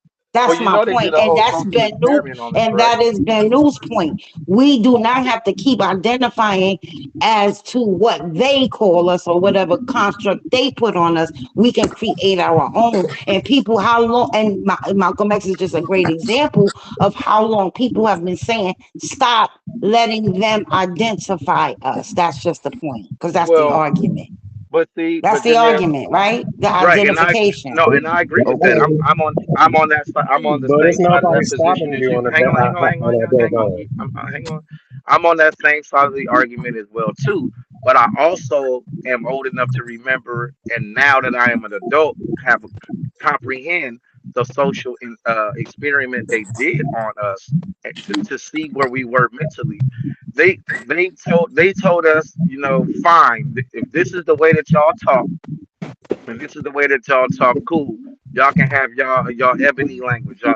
Well, That's you my know they point, did a and whole that's social Ben New, experiment on us, and right? that is Ben New's point. We do not have to keep identifying as to what they call us or whatever construct they put on us. We can create our own. And people, how long? And Malcolm X is just a great example of how long people have been saying, "Stop letting them identify us." That's just the point, because that's the Well, argument. but see, That's but the then there's argument, right? The right, and I identification. no, and I agree with that. Okay. I'm on that side. I'm on the But it's same side of nobody that position stopping as you you. on the Hang on, hang on, hang on, on hang that on, hang on. deadline. Hang on. I'm on that same side of the argument as well too. But I also am old enough to remember, and now that I am an adult, have a, comprehend the social experiment they did on us to see where we were mentally. They told us, you know, fine, if this is the way that y'all talk and this is the way that y'all talk, cool. Y'all can have y'all ebony language, y'all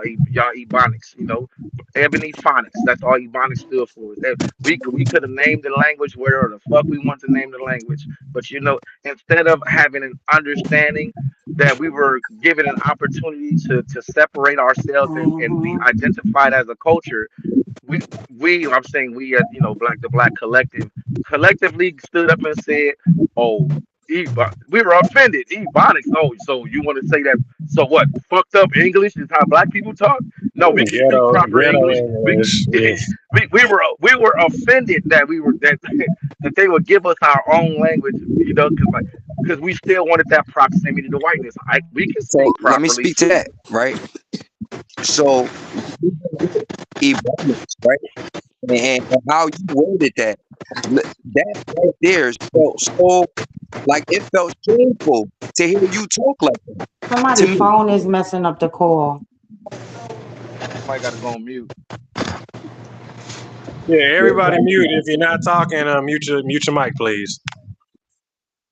ebonics, you know, ebony phonics. That's all ebonics stood for. We could have named the language whatever the fuck we want to name the language, but you know, instead of having an understanding that we were given an opportunity to separate ourselves and be Mhm. identified as a culture, we I'm saying we as you know the black collective collectively stood up and said, oh. We were offended. Ebonics. Oh, so you want to say that? So what? Fucked up English is how black people talk? No, we can speak proper Ghetto English. English. Yeah. We were offended that we were that that they would give us our own language. You know, because we still wanted that proximity to whiteness. We can So speak let me properly speak to too. that, right? So ebonics, right? And how you worded that, that right there felt so like it felt shameful to hear you talk like that to Somebody's me. phone is messing up the call. Somebody got to go on mute. Yeah, everybody mute. If you're not talking, mute your mic, please.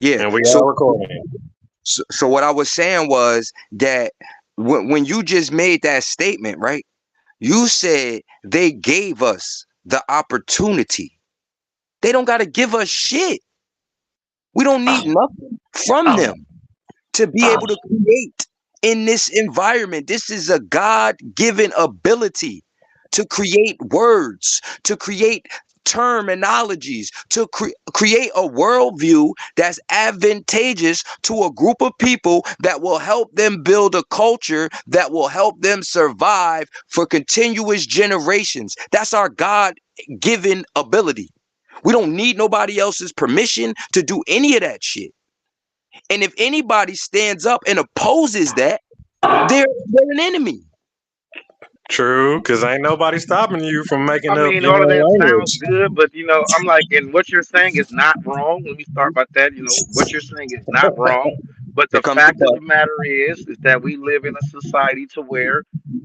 Yeah. And we So, are recording. so what I was saying was that when you just made that statement, right? You said they gave us the opportunity. They don't got to give us shit. We don't need nothing from Oh, them to be able oh, to create in this environment. This is a God-given ability to create words, to create terminologies, to create a worldview that's advantageous to a group of people that will help them build a culture that will help them survive for continuous generations. That's our God-given ability. We don't need nobody else's permission to do any of that shit. And if anybody stands up and opposes that, they're an enemy. True, because ain't nobody stopping you from I making up mean, your all of that own sounds language. good, but I'm like, and what you're saying is not wrong. Let me start by that. What you're saying is not wrong, but Here the comes the fact of bus. the matter is that we live in a society to where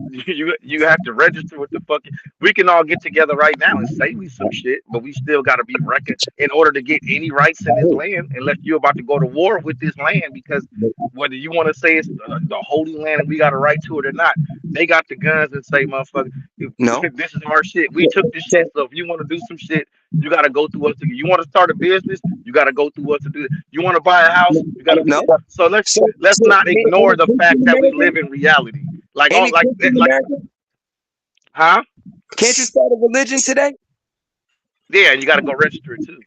you have to register with the fucking. We can all get together right now and say we some shit, but we still got to be reckoned in order to get any rights in this land, unless you're about to go to war with this land, because whether you want to say it's the holy land and we got a right to it or not, they got the guns and say, motherfucker, No. this is our shit. We took this So shit. So if you want to do some shit, you got to go through us. You want to start a business, you got to go through us to do it. You want to buy a house, you got to do no. it. So let's So not ain't ignore it the good fact in that we America? live in reality. Like Ain't all it good in like America? huh? Can't you start a religion today? Yeah, and you got to go register it too.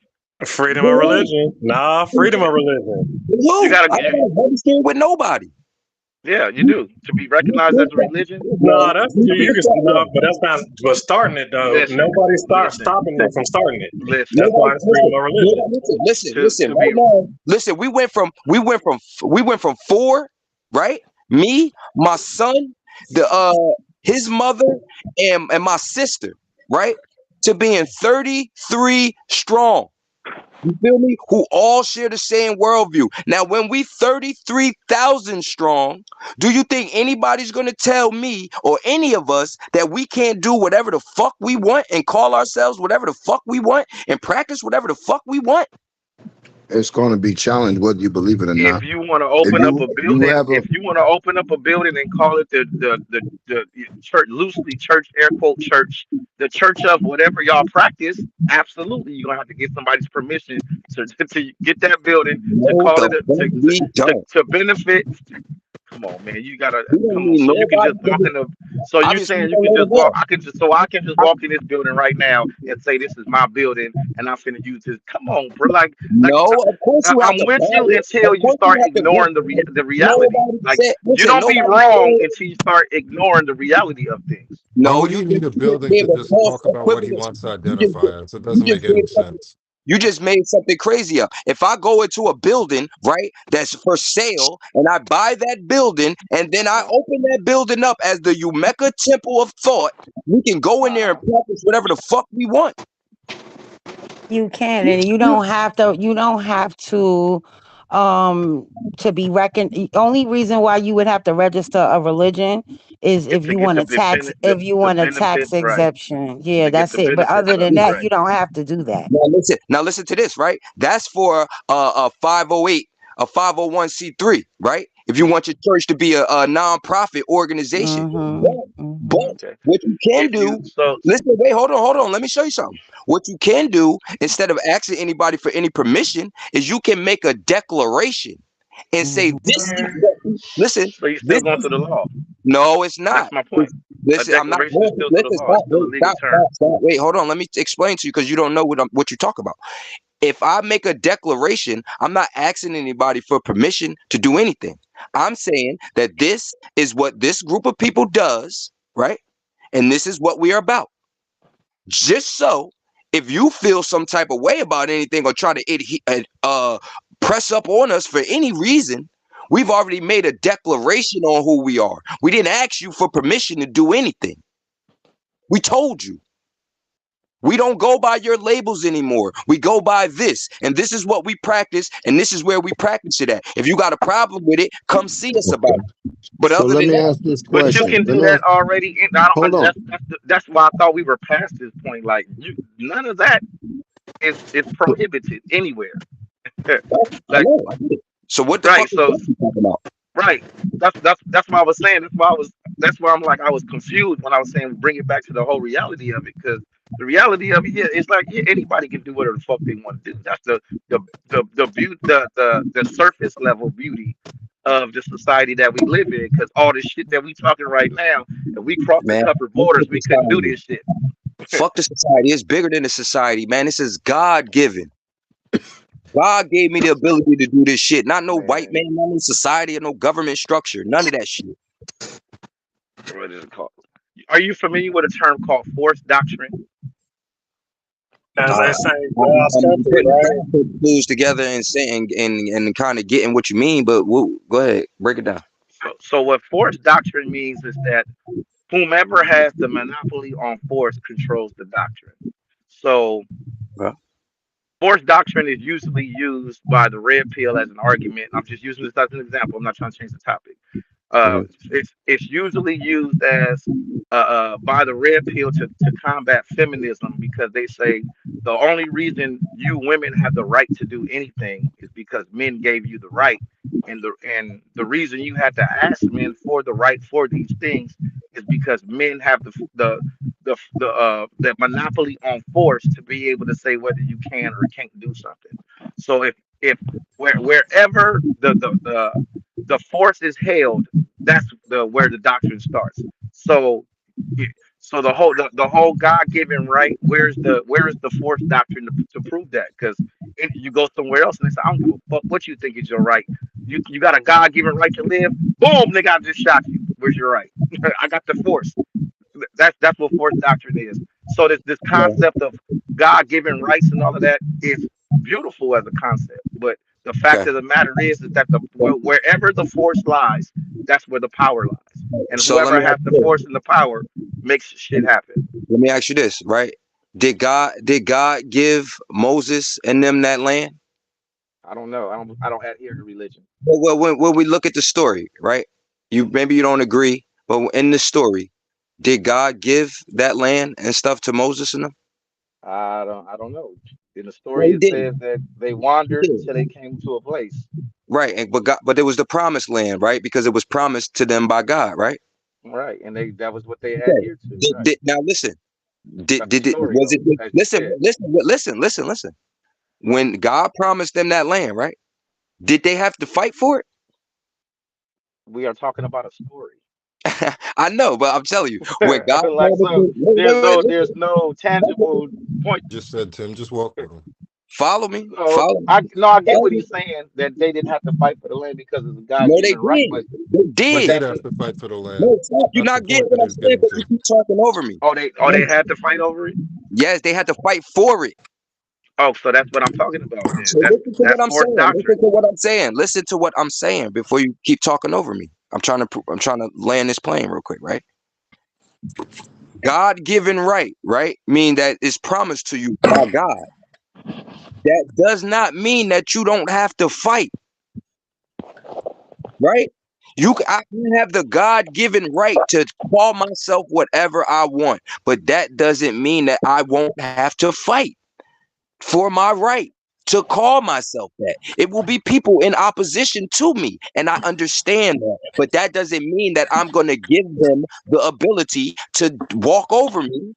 Freedom of Who? religion. Nah, freedom of religion. You Who? got I to. don't register with nobody. Yeah, you do to be recognized as a religion. No, No, that's you you can can start no, one. but that's not but starting it though. Listen, Nobody listen, stopping you from starting it. That's listen. Nobody, why it's freedom listen, of religion. listen. To Right be now, listen. We went from four, right? Me, my son, the his mother, and my sister, right? To being 33 strong. You feel me? Who all share the same worldview. Now, when we 33,000 strong, do you think anybody's going to tell me or any of us that we can't do whatever the fuck we want and call ourselves whatever the fuck we want and practice whatever the fuck we want? It's going to be challenged whether you believe it or if not. you want to If open up a you building, have a if you want to open up a building and call it the church, loosely church, air quote church, the church of whatever y'all practice, absolutely you're gonna have to get somebody's permission to get that building to No, call the it fuck we don't. to benefit. Come on, man, you gotta We don't come on. need So you can just walk nobody. in the. So you Obviously, we saying you don't can let just it walk? go. I can just walk in this building right now and say this is my building and I'm finna use this. Come on, bro. Like No, of course you have I'm to with buy you it. until Of you course you start have to go. ignoring the reality. Nobody Like said, you listen, don't be nobody wrong said, until you start ignoring the reality of things. Why no, would you he just, need a you just building gave to a just false talk about what he equivalence. wants to You just identify gave, as? It you doesn't just make any gave something. sense. You just made something crazy up. If I go into a building, right, that's for sale, and I buy that building, and then I open that building up as the Umeka Temple of Thought, we can go in there and practice whatever the fuck we want. You can, and you don't have to. You don't have um, to be reckoned. The only reason why you would have to register a religion is If if to you get want a tax. If you the want a tax benefits right, exemption, yeah, to get the that's it. But benefits other of than it that, right. you don't have to do that. Now listen to this, right? That's for a 508, a 501c3, right? If you want your church to be a non-profit organization. But, Mm-hmm. Mm-hmm. but Okay. what you can If you do, so listen, wait, hold on. Let me show you something. What you can do, instead of asking anybody for any permission, is you can make a declaration and say, Mm-hmm. this is what, listen, so you're still this going is, through the law. no, it's That's not. my point. A Listen, I'm not declaration is going to, still through the listen, law. It's stop, still a wait, legal term. stop. Wait, hold on. Let me explain to you because you don't know what you talk about. If I make a declaration, I'm not asking anybody for permission to do anything. I'm saying that this is what this group of people does, right? And this is what we are about. Just so if you feel some type of way about anything or try to press up on us for any reason, we've already made a declaration on who we are. We didn't ask you for permission to do anything. We told you. We don't go by your labels anymore. We go by this. And this is what we practice. And this is where we practice it at. If you got a problem with it, come see us about it. But So other let than me that, ask this But you question. can Let do me that ask. already. Hold on. That's why I thought we were past this point. Like none of that is prohibited anywhere. I Like know. I get it. So what the fuck right. is So that you talking about? right. That's why I was saying. That's why I'm like I was confused when I was saying bring it back to the whole reality of it because The reality of it, yeah, it's like yeah, anybody can do whatever the fuck they want to do. That's the beauty, the surface level beauty of the society that we live in. Because all this shit that we talking right now, if we cross the Man, covered fuck the borders, we couldn't do society. this shit. Fuck the society. It's bigger than the society, man. This is God given. God gave me the ability to do this shit. Not no white Man, man, not no society or no government structure. None of that shit. what is it called? Are you familiar with a term called force doctrine? As they say, God's I'm country, putting right? clues together and saying and kind of getting what you mean, but go ahead, break it down. So what force doctrine means is that whomever has the monopoly on force controls the doctrine. So Huh? force doctrine is usually used by the red pill as an argument. I'm just using this as an example. I'm not trying to change the topic. Uh, Mhm. it's usually used as by the red pill to combat feminism because they say the only reason you women have the right to do anything is because men gave you the right, and the reason you had to ask men for the right for these things is because men have the monopoly on force to be able to say whether you can or can't do something. So if wherever the force is held, that's the where the doctrine starts. So it- so the whole God given right, where's the force doctrine to prove that? Because you go somewhere else and they say, I don't give a fuck what you think is your right. You got a God given right to live. Boom, nigga, I just shot you. Where's your right? I got the force. That's what force doctrine is. So this concept of God given rights and all of that is beautiful as a concept, but the fact Okay. of the matter is that wherever the force lies, that's where the power lies, and So whoever has the force and the power makes shit happen. let me ask you this, right? Did God give Moses and them that land? I don't know. I don't adhere to religion. Well, when we look at the story, right? Maybe you don't agree, but in the story, did God give that land and stuff to Moses and them? I don't know. In the No, story, he it says didn't. that they He wandered until they didn't. came to a place. Right, but it was the promised land, right? Because it was promised to them by God, right? Right, and that was what they Okay. adhered to. Right. Now listen. Did That's the did it story, was though, it as you listen said. listen. When God promised them that land, right? Did they have to fight for We are talking about a story. it? I know, but I'm telling you, when God Like promised so, them, wait, there's wait, wait, no listen, there's no tangible point. Just said, Tim, just walk with him. follow me, So follow I me, no, I get follow what me. he's saying that they didn't have to fight for the land because it's a God No, they given right, did. but They They but did. did that have did to fight for the land. No, stop. You're That's the not getting point what that I'm he's saying getting because you to. keep talking over me. they had to fight over it. Yes, they had to fight for it. Oh, so that's what I'm talking about then. So That's listen to what that's I'm forced saying. doctrine. Listen to what I'm saying. Listen to what I'm saying before you keep talking over me. I'm trying to land this plane real quick, right? God given right, right? Mean that it's promised to you by God. That does not mean that you don't have to fight, right? I have the God given right to call myself whatever I want, but that doesn't mean that I won't have to fight for my right to call myself that. It will be people in opposition to me, and I understand that. But that doesn't mean that I'm going to give them the ability to walk over me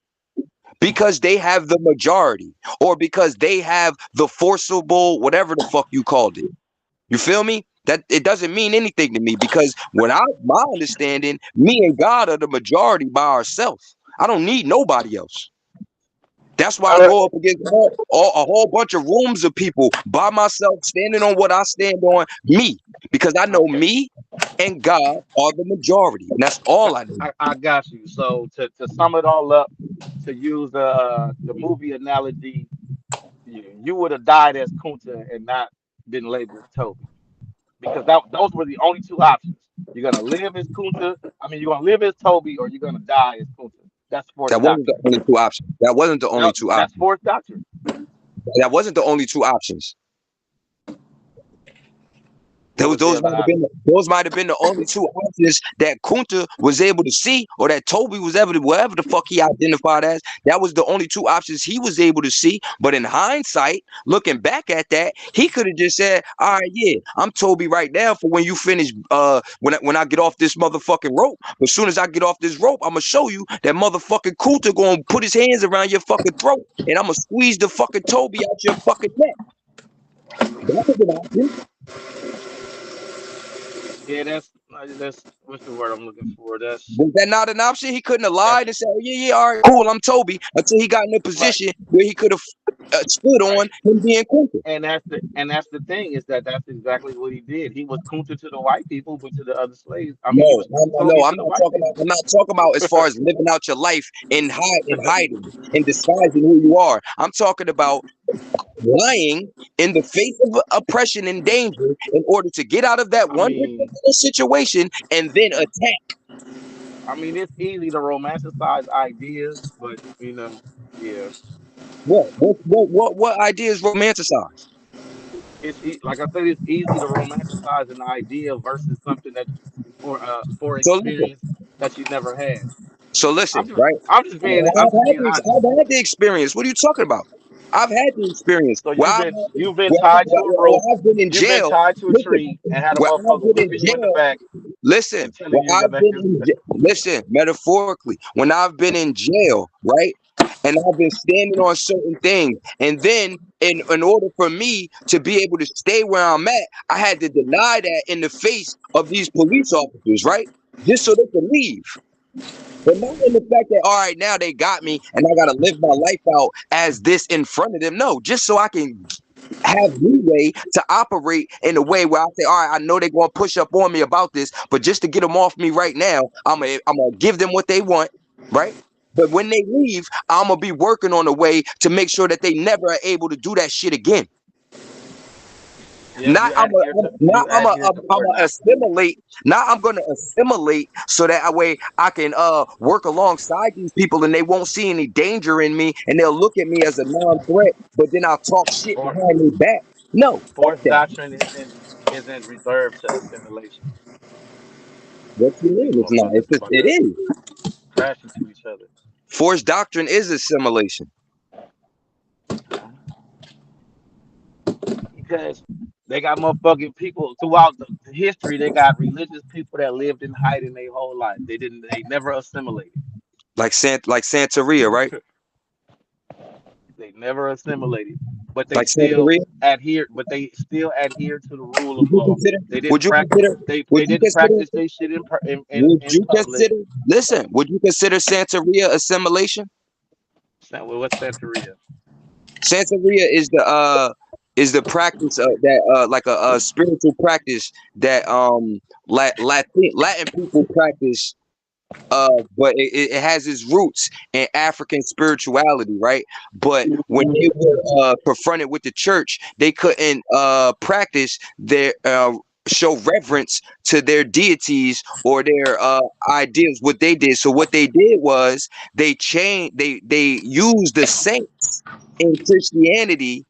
because they have the majority or because they have the forcible, whatever the fuck you called it. You feel me? That it doesn't mean anything to me because my understanding, me and God are the majority by ourselves. I don't need nobody else. That's why I Uh, go up against a whole bunch of rooms of people by myself, standing on what I stand on, me, because I know Okay, me and God are the majority, and that's I, all I need. I got you. So to sum it all up, to use the movie analogy, you would have died as Kunta and not been labeled Toby because those were the only two options. You're gonna live as Kunta. I mean, you're gonna live as Toby, or you're gonna die as Kunta. That's forced That wasn't the doctrine. only two options. That wasn't the only No, two that's options. forced doctrine. That wasn't the only two options. What was the Those other might have been option? those might have been the only two options that Kunta was able to see, or that Toby was able to, whatever the fuck he identified as. That was the only two options he was able to see. But in hindsight, looking back at that, he could have just said, "All right, yeah, I'm Toby right now for when you finish. When I get off this motherfucking rope. But as soon as I get off this rope, I'm gonna show you that motherfucking Kunta gonna put his hands around your fucking throat, and I'm gonna squeeze the fucking Toby out your fucking neck." That was an option. Yeah, that's what's the word I'm looking for? That's Was that not an option? He couldn't have that's lied and said, "Oh, yeah, yeah, all right, cool, I'm Toby," until he got in a right, position where he could have stood on right. him being Kunta. And that's the thing is that that's exactly what he did. He was Kunta to the white people, but to the other slaves. I mean, he No, was no, no, Toby no. to the white people. I'm not talking about as far as living out your life in hiding and disguising who you are. I'm talking about lying in the face of oppression and danger in order to get out of that I one mean, particular situation and then attack. it's easy to romanticize ideas, but yeah, What ideas romanticize? like I said, it's easy to romanticize an idea versus something that for So listen, experience that you never had. so I'm listen, just right? I'm just being I'm just being honest. I've had the experience. What are you talking about? I've had the experience So you've been tied to a rope, where I've been in you've been jail. tied to a Listen, tree and had a where I've motherfucker been in whipping you in the jail. back Listen, and telling when you that I've that's been your in listen, metaphorically, when I've been in jail, right? And I've been standing on certain things. And then in order for me to be able to stay where I'm at, I had to deny that in the face of these police officers, right? Just so they could leave. But not in the fact that, all right, now they got me and I got to live my life out as this in front of them. No, just so I can have leeway to operate in a way where I say, all right, I know they're going to push up on me about this, but just to get them off me right now, I'm gonna give them what they want, right? But when they leave, I'm gonna be working on a way to make sure that they never are able to do that shit again. yeah, Not you adhere to I'm core a doctrine. assimilate. Now I'm gonna assimilate so that way I can work alongside these people and they won't see any danger in me and they'll look at me as a non-threat. But then I'll talk shit For behind their back. No, fuck force that. doctrine isn't reserved to assimilation. What you These mean? It's not. motherfuckers It about to is. crash into each other. Forced doctrine is assimilation. Uh, because they got motherfucking people throughout the history. They got religious people that lived in hiding their whole life. They never assimilated. Like Santeria, right? They never assimilated, but they Like still Santeria. adhere to the rule of Would you law. consider? They didn't Would you practice. consider? Would They you didn't consider? practice their shit Would in you public. consider? Listen. Would you consider Santeria assimilation? Well, what's Santeria? Santeria is the practice of that like a spiritual practice that Latin people practice, but it has its roots in African spirituality, right? But when they were confronted with the church, they couldn't practice their show reverence to their deities or their ideas. What they did, so what they did was they changed. They used the saints in Christianity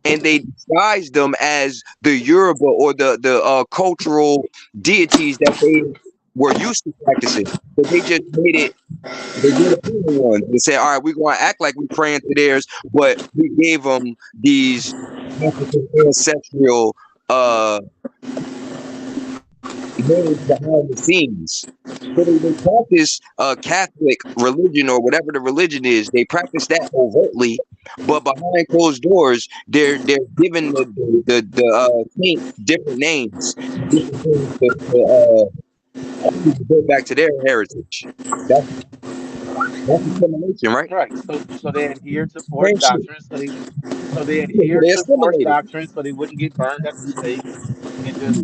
and they disguised them as the Yoruba or the cultural deities that they were used to practicing. So they just made it the European ones. They said, all right, we're going to act like we're praying to theirs, but we gave them these African ancestral uh, names behind the scenes. So they practice Catholic religion or whatever the religion is. They practice that overtly, but behind closed doors, they're giving the saints different names, different things to go back to their heritage. That's that's discrimination, right? Right. So they adhere to forced Same shit. doctrine. So they Yeah, so adhere they to forced assimilated. doctrine so they wouldn't get burned at the stake and just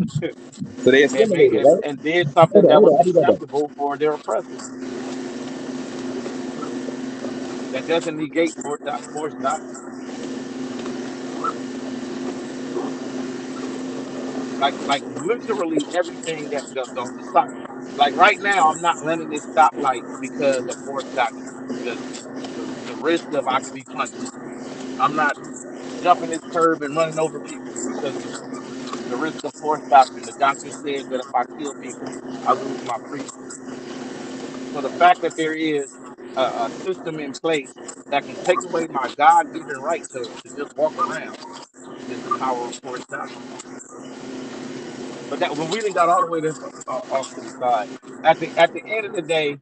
So they and made assimilated, right? and did something that Hold on, was I'll be right back. acceptable for their oppressors. That doesn't negate forced doctrine. Like literally everything that the stop. Like right now, I'm not running this stoplight because of forced doctrine. The risk of I could be punished. I'm not jumping this curb and running over people because of the the risk of force doctrine. The doctor says that if I kill people, I lose my freedom. So the fact that there is a system in place that can take away my God-given right to just walk around is the power of force doctrine. But that when we didn't got all the way off to the side, at the end of the day,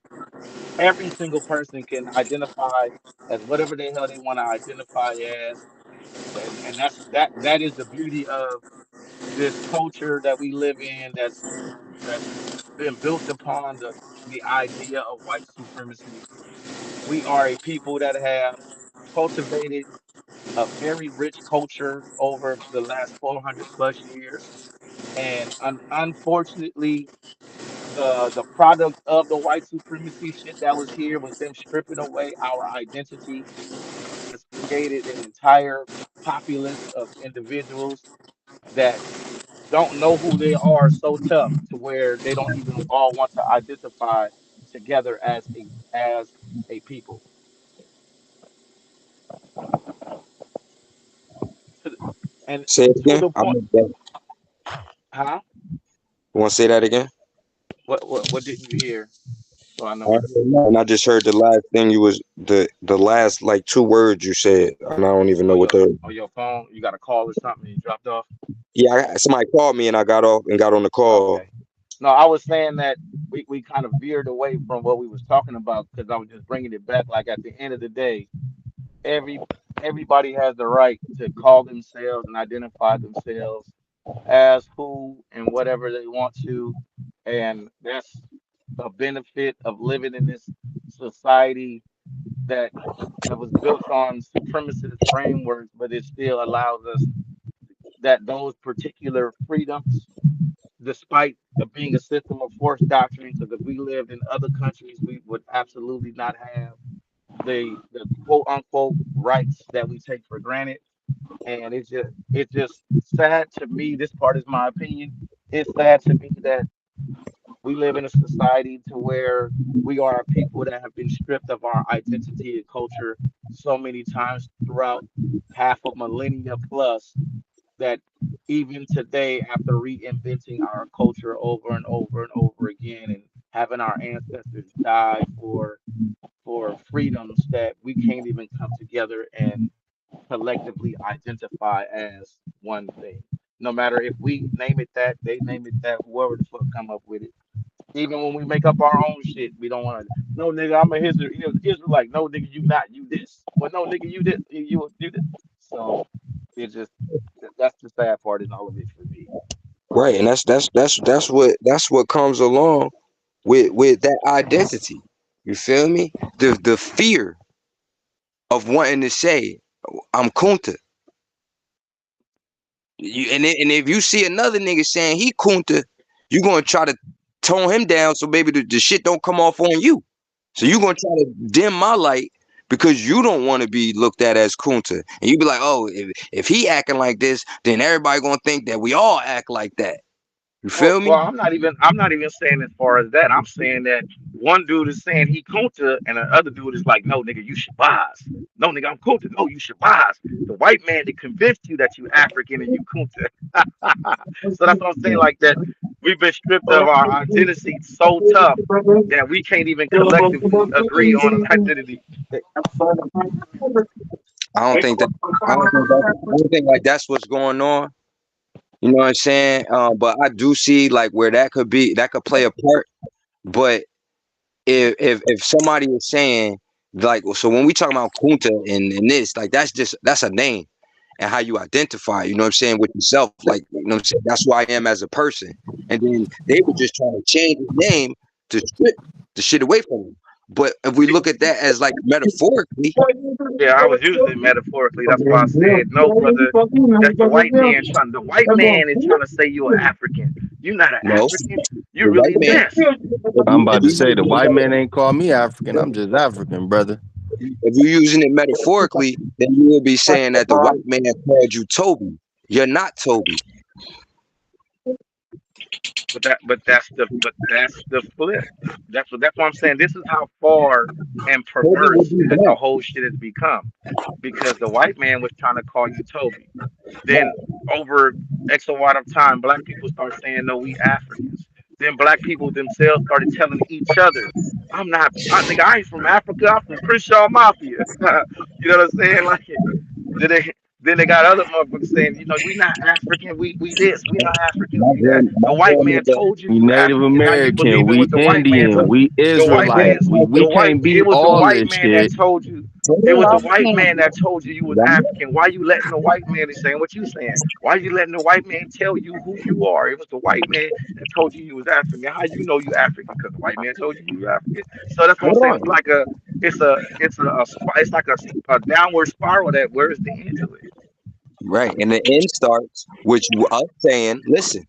every single person can identify as whatever the hell they want to identify as, and that is the beauty of this culture that we live in. That's been built upon the idea of white supremacy. We are a people that have cultivated a very rich culture over the last 400 plus years, and unfortunately, the product of the white supremacy shit that was here was them stripping away our identity, has created an entire populace of individuals that don't know who they are so tough to where they don't even all want to identify together as a people. To the- and Say it to again. the I point, missed that. huh? You want to say that again? What didn't you hear? So I I know. heard that, and I just heard the last thing you was the last like two words you said, and I don't even know Oh, what the. your phone, you got a call or something, and you dropped off. Yeah, somebody called me and I got off and got on the call. Okay. No, I was saying that we kind of veered away from what we was talking about because I was just bringing it back. Like at the end of the day, every everybody has the right to call themselves and identify themselves as who and whatever they want to, and that's a benefit of living in this society that that was built on supremacist frameworks, but it still allows us that those particular freedoms despite being a system of force doctrine, because if we lived in other countries, we would absolutely not have the quote unquote rights that we take for granted. And it's just sad to me. This part is my opinion. It's sad to me that we live in a society to where we are a people that have been stripped of our identity and culture so many times throughout half a millennia plus that even today, after reinventing our culture over and over and over again, and having our ancestors die for freedoms that we can't even come together and collectively identify as one thing. No matter if we name it that, they name it that, whoever the fuck come up with it. Even when we make up our own shit, we don't want to. No, nigga, I'm a Israelite. No, nigga, you not. You this. Well, no, nigga, you this. You this. So it just that's the sad part in all of it for me. Right, and that's what comes along with that identity. You feel me? The fear of wanting to say I'm Kunta. And if you see another nigga saying he Kunta, you gonna try to tone him down so baby the shit don't come off on you. So you gonna try to dim my light because you don't want to be looked at as Kunta. And you be like, oh, if he acting like this, then everybody gonna think that we all act like that. You Well, feel me? well, I'm not even saying as far as that. I'm saying that one dude is saying he Kunta, and the other dude is like, no, nigga, you Shabazz. No, nigga, I'm Kunta. No, you Shabazz. The white man that convinced you that you African and you Kunta. So that's what I'm saying. Like that, we've been stripped of our identity so tough that we can't even collectively agree on an identity. I don't think that I don't think like that's what's going on. You know what I'm saying? But I do see like where that could play a part. But if somebody is saying like, so when we talk about Kunta and this, like that's a name and how you identify, you know what I'm saying, with yourself, like, you know what I'm saying, that's who I am as a person. And then they were just trying to change his name to strip the shit away from him. But if we look at that as like metaphorically, Yeah, I was using it metaphorically. That's why I said no, brother. That's the white man trying. The white man is trying to say you're African. You're not an no, African. You the white really man, this. I'm if about to you say the using white man it ain't call me African. I'm just African, brother. if you're using it metaphorically, then you will be saying that the white man called you Toby. You're not Toby. but that's the flip. That's what I'm saying. This is how far and Toby would perverse be that the black. whole shit has become, because the white man was trying to call you Toby. Then Right. over X or Y of time, black people start saying no, we Africans. Then black people themselves started telling each other, nigga, I ain't from Africa. I'm from Crenshaw Mafia. You know what I'm saying? Like, then they got other motherfuckers saying, we not African. We this. We not African. We that. The My white man grandmother, told you We you were Native African. Now you American, believe it was we the white man. Indian, we The my white man. Israelite. We The white. can't be It was the all white this man that shit. told you. It was grandmother, the Love white man him. that told you was African. Why you letting the white man is saying what you saying? Why you letting the white man tell you who you are? It was the white man that told you was African. How you know you African? Because the white man told you you African. So that's what I'm hold saying. on. It's like a downward spiral. That where's the end to it? Right. And the end starts, which us saying, listen,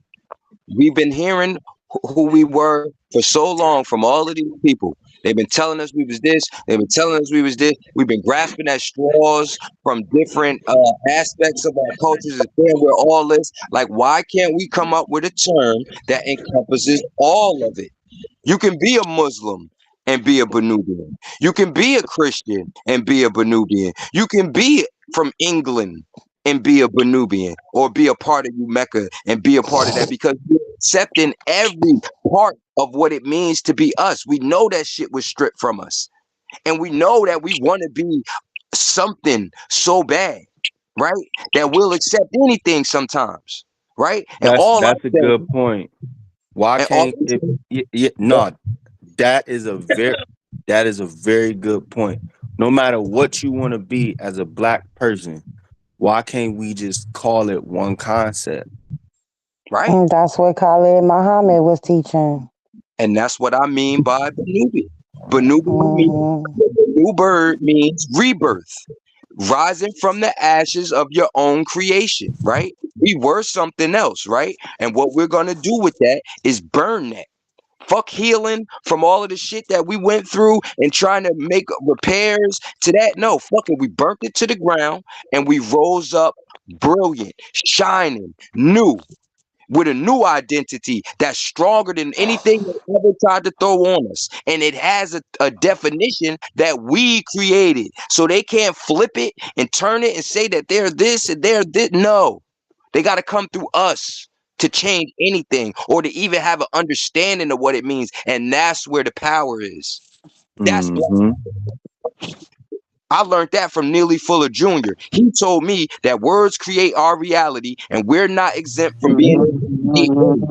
we've been hearing who we were for so long from all of these people. They've been telling us we was this. They've been telling us we was this. We've been grasping at straws from different aspects of our cultures and saying we're all this. Like, why can't we come up with a term that encompasses all of it? You can be a Muslim and be a Banubian. You can be a Christian and be a Banubian. You can be from England and be a Banubian, or be a part of Mecca and be a part of that, because you're accepting every part of what it means to be us. We know that shit was stripped from us. And we know that we want to be something so bad, right? That we'll accept anything sometimes, right? And all I'm That's a saying, good point. Why and all can't I'm it? saying, No, that is a very good point. No matter what you want to be as a black person, why can't we just call it one concept? right? And that's what Khalid Muhammad was teaching. And that's what I mean by Banubi. Banubi means, Hmm. the new bird means rebirth, rising from the ashes of your own creation, right? We were something else, right? And what we're going to do with that is burn that. Fuck healing from all of the shit that we went through and trying to make repairs to that. No, fuck it. We burnt it to the ground and we rose up brilliant, shining, new, with a new identity that's stronger than anything they ever tried to throw on us. And it has a definition that we created. So they can't flip it and turn it and say that they're this and they're this. No, they got to come through us to change anything, or to even have an understanding of what it means. And that's where the power is. That's black. Hmm. I learned that from Neely Fuller Jr. He told me that words create our reality, and we're not exempt from being able to create any.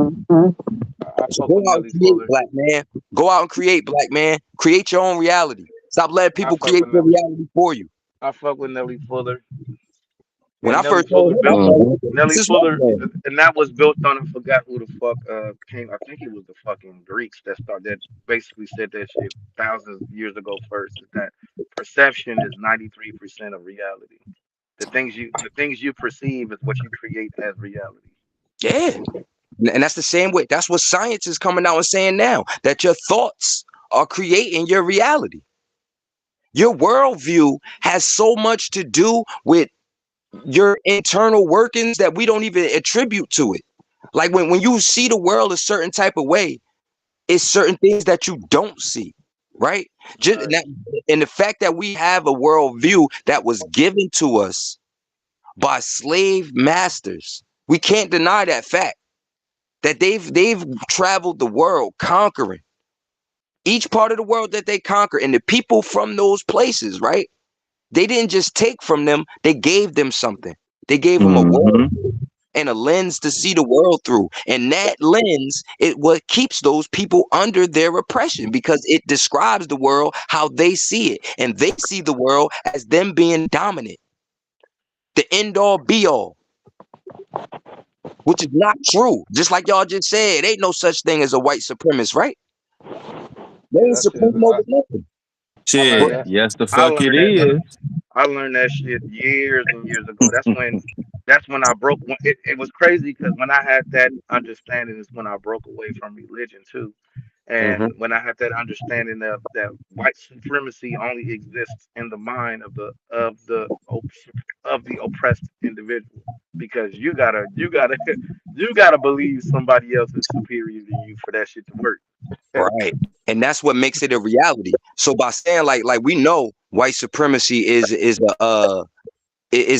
I So fuck go with out and Nelly create, Fuller. black man. Go out and create, black man. Create your own reality. Stop letting I people fuck create with your Nelly. reality for you. I fuck with Nelly Fuller. When And I Nelly first heard Fuller him, I built was like, this Nelly is white Fuller, man. and that was built on, I forgot who the fuck came. I think it was the fucking Greeks that basically said that shit thousands of years ago first. Is that perception is 93% of reality. The things you perceive is what you create as reality. Yeah. And that's the same way. That's what science is coming out and saying now, that your thoughts are creating your reality. Your worldview has so much to do with your internal workings that we don't even attribute to it. Like when you see the world a certain type of way, it's certain things that you don't see, right? Just Right. that, and the fact that we have a worldview that was given to us by slave masters, we can't deny that fact, that they've traveled the world conquering each part of the world that they conquer, and the people from those places, right? They didn't just take from them; they gave them something. They gave them a world Hmm. and a lens to see the world through. And that lens is what keeps those people under their oppression, because it describes the world how they see it. And they see the world as them being dominant, the end all be all, which is not true. Just like y'all just said, ain't no such thing as a white supremacist, right? They Yeah, ain't that shit. supreme over nothing. I learned But Shit, that. yes, the I fuck it learned that. is. I learned that shit years and years ago. That's when I broke. It was crazy because when I had that understanding is when I broke away from religion too. Mm-hmm. And when I had that understanding of that white supremacy only exists in the mind of the oppressed individual, because you gotta believe somebody else is superior to you for that shit to work. Right. And that's what makes it a reality. So by saying like we know white supremacy is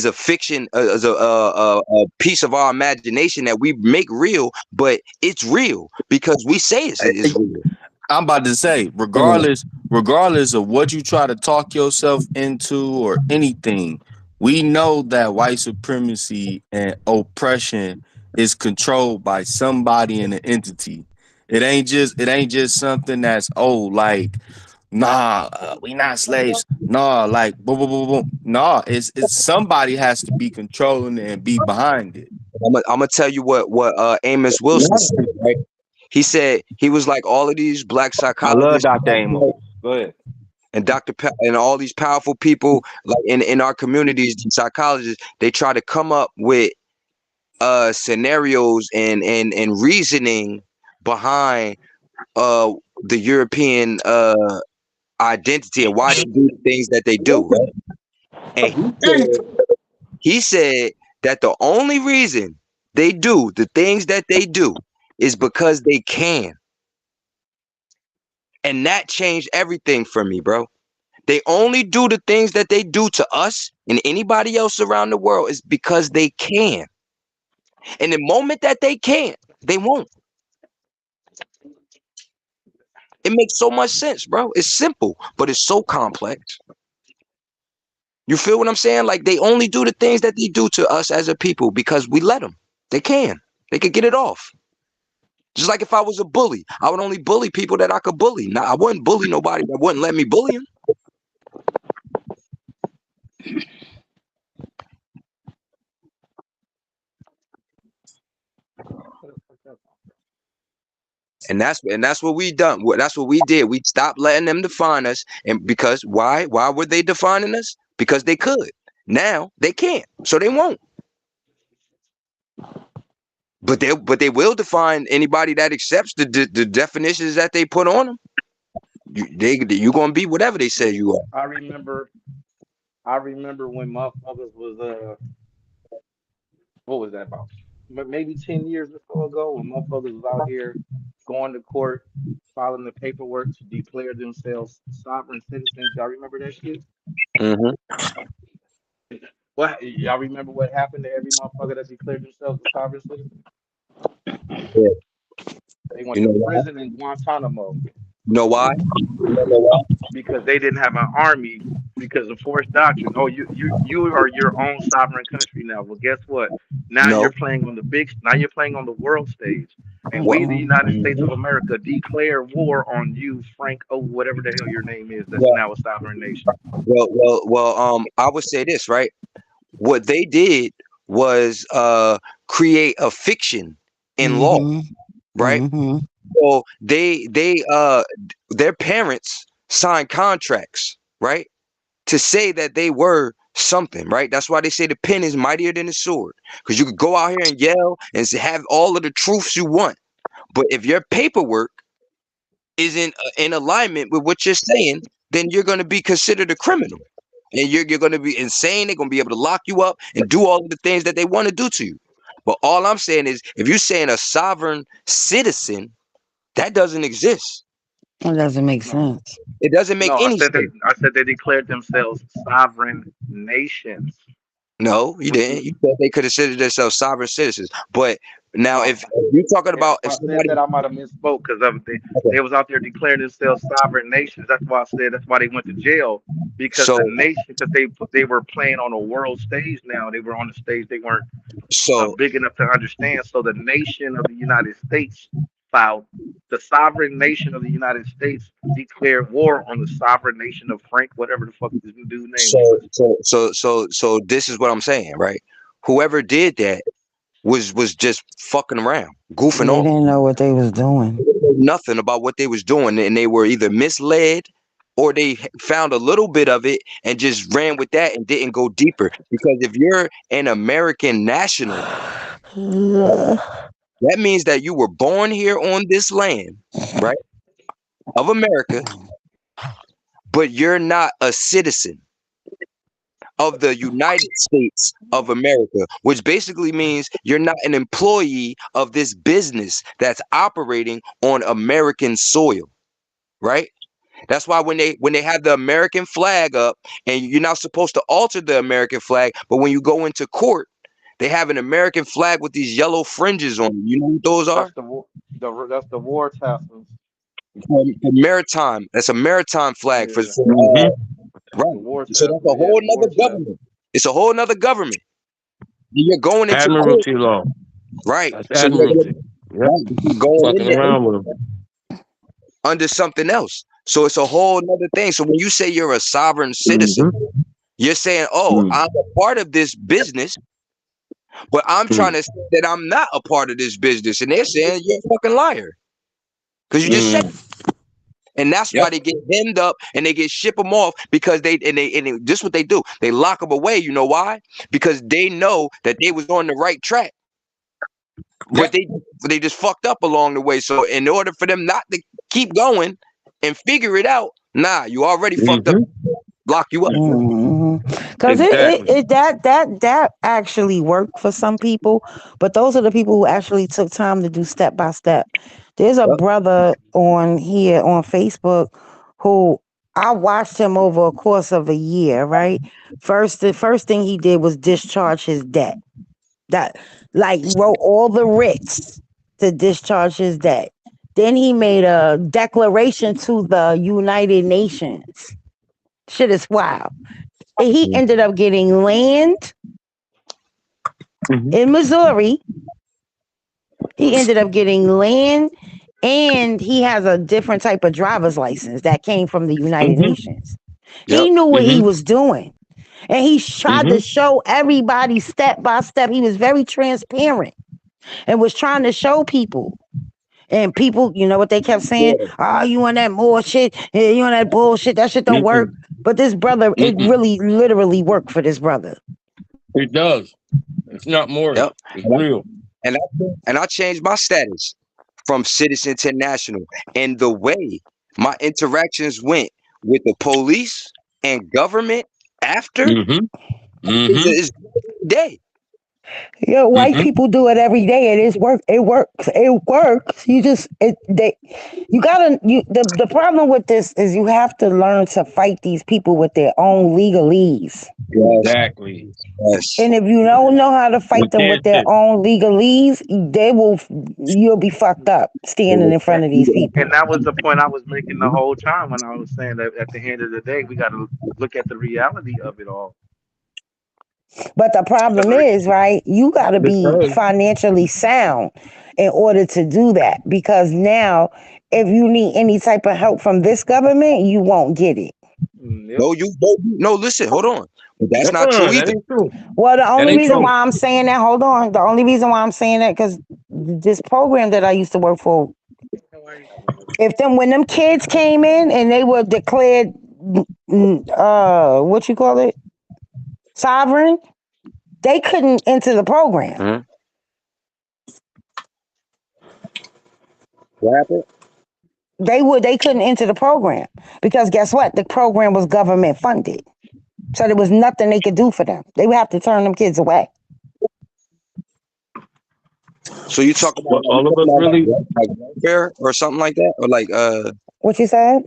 a fiction, is a piece of our imagination that we make real, but it's real because we say it's real. I'm about to say, Mhm. regardless of what you try to talk yourself into or anything, we know that white supremacy and oppression is controlled by somebody in an entity. It ain't just something that's like nah, we not slaves. Nah, like boom, boom, boom, boom. Nah, it's somebody has to be controlling it and be behind it. I'm gonna tell you what Amos Wilson said, right? He said he was like all of these black I love psychologists Dr. Amos. Go ahead. and and all these powerful people like in our communities, psychologists, they try to come up with scenarios and reasoning behind uh the European identity and why they do the things that they do, right? And he said that the only reason they do the things that they do is because they can. And that changed everything for me, bro. They only do the things that they do to us and anybody else around the world is because they can. And the moment that they can't, they won't. It makes so much sense, bro. It's simple, but it's so complex. You feel what I'm saying? Like they only do the things that they do to us as a people because we let them. They can. They could get it off. Just like if I was a bully, I would only bully people that I could bully. Now, I wouldn't bully nobody that wouldn't let me bully him. And that's what we done. That's what we did. We stopped letting them define us. And because why? Why were they defining us? Because they could. Now they can't. So they won't. But they will define anybody that accepts the definitions that they put on them. You gonna be whatever they say you are. I remember I remember when motherfuckers was what was that about? Maybe 10 years or so ago, when motherfuckers was out here going to court, filing the paperwork to declare themselves sovereign citizens. Y'all remember that shit? Hmm. What y'all remember what happened to every motherfucker that declared themselves a sovereign citizen? Yeah. They went You to know why? prison in Guantanamo You know why? because they didn't have an army because of forced doctrine. Oh, you are your own sovereign country now. Well, guess what? No. Now you're playing on the world stage. And we, the United States of America, declare war on you, Frank, oh, whatever the hell your name is, that's Well, now a sovereign nation. I would say this, right? What they did was create a fiction in law, Mm-hmm. right? Mm-hmm. So their parents signed contracts, right? To say that they were something, right? That's why they say the pen is mightier than the sword. Because you could go out here and yell and have all of the truths you want. But if your paperwork isn't in alignment with what you're saying, then you're going to be considered a criminal. And you're going to be insane. They're going to be able to lock you up and do all of the things that they want to do to you. But all I'm saying is, if you're saying a sovereign citizen, that doesn't exist. It doesn't make No, sense. It doesn't make no, any sense. I said they declared themselves sovereign nations, No, you which is didn't. You said they could have considered themselves sovereign citizens. But now, no. if you're talking Yeah, about if if I said somebody, that, I might have misspoke because of okay, they was out there declaring themselves sovereign nations. That's why I said that's why they went to jail because so the nation because they were playing on a world stage now. They were on the stage. They weren't so big enough to understand. So the nation of the United States filed the sovereign nation of the United States declared war on the sovereign nation of Frank, whatever the fuck this dude's name so was. so this is what I'm saying, right? Whoever did that was just fucking around, goofing They off. didn't know what they was doing. They didn't know nothing about what they was doing, and they were either misled or they found a little bit of it and just ran with that and didn't go deeper. Because if you're an American national, that means that you were born here on this land, right? of America, but you're not a citizen of the United States of America, which basically means you're not an employee of this business that's operating on American soil, right? That's why when they have the American flag up, and you're not supposed to alter the American flag, but when you go into court, they have an American flag with these yellow fringes on it. You know what those are? That's the war tassels. For maritime. That's a maritime flag Yeah, right. the war So that's a tassels. Yeah, whole the war nother tassels. government. It's a whole nother government. You're going into court, Admiralty law. right? That's So you're admiralty. Yep. right. You're going Fucking in there around with them. under something else. So it's a whole nother thing. So when you say you're a sovereign citizen, you're saying, oh, I'm a part of this business, but I'm trying to say that I'm not a part of this business. And they're saying you're a fucking liar. Because you just said, and that's why Yep. they get hemmed up and they get ship them off, because this is what they do. They lock them away. You know why? Because they know that they was on the right track, but Yep. they just fucked up along the way. So in order for them not to keep going and figure it out, nah, you already fucked up. Lock you up. Because Exactly. that actually worked for some people, but those are the people who actually took time to do step by step. There's a Yep. brother on here on Facebook who I watched him over a course of a year, right? The first thing he did was discharge his debt. That like wrote all the writs to discharge his debt. Then he made a declaration to the United Nations. Shit is wild. And he ended up getting land in Missouri. He ended up getting land, and he has a different type of driver's license that came from the United Nations. Yep. He knew what he was doing. And he tried to show everybody step by step. He was very transparent and was trying to show people. And people, you know what they kept saying? Oh, you on that more shit. You on that bullshit. That shit don't work. But this brother, it really literally worked for this brother. It does. It's not more. Yep. It's real. And I changed my status from citizen to national. And the way my interactions went with the police and government after is day. Yeah, white people do it every day. It is work. It works. It works. You gotta. The problem with this is you have to learn to fight these people with their own legalese. Yes. Exactly. Yes. And if you don't know how to You fight them with can't their sit. own legalese, you'll be fucked up standing in front of these people. And that was the point I was making the whole time when I was saying that at the end of the day, we got to look at the reality of it all. But the Because problem is, right, you got to be Because financially sound in order to do that. Because now, if you need any type of help from this government, you won't get it. yep. No, listen, hold on. But that's not true that either. ain't true. Well, the That only ain't reason true. why I'm saying that, hold on, the only reason why I'm saying that, because this program that I used to work for, when them kids came in and they were declared, what you call it, sovereign, they couldn't enter the program. What happened? They couldn't enter the program because guess what? The program was government funded. So there was nothing they could do for them. They would have to turn them kids away. So you talk about But all of us really. like welfare or something like that, or like What you said?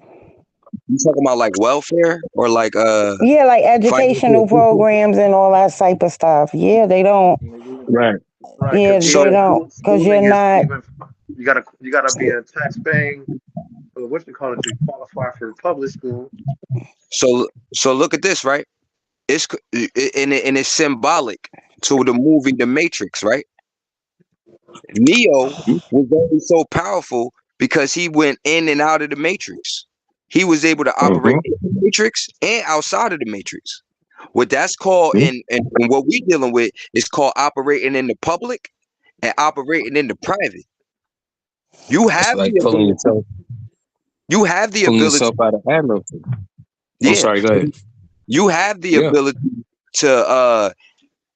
you talking about like welfare or like Yeah, like financial educational assistance? programs and all that type of stuff. Yeah, they don't. Right. Right. Yeah, Because they even So don't. Because you're schooling is not. even, you gotta be a tax paying, what you call it, to qualify for public school. so look at this, right? And it's symbolic to the movie The Matrix, right? Neo was only so powerful because he went in and out of the Matrix. He was able to operate in the Matrix and outside of the Matrix. What that's called and what we dealing with is called operating in the public and operating in the private. You That's have like the ability. You have the pulling ability. yourself out of admiralty. I'm Yeah. sorry. Go ahead. You have the Yeah. ability to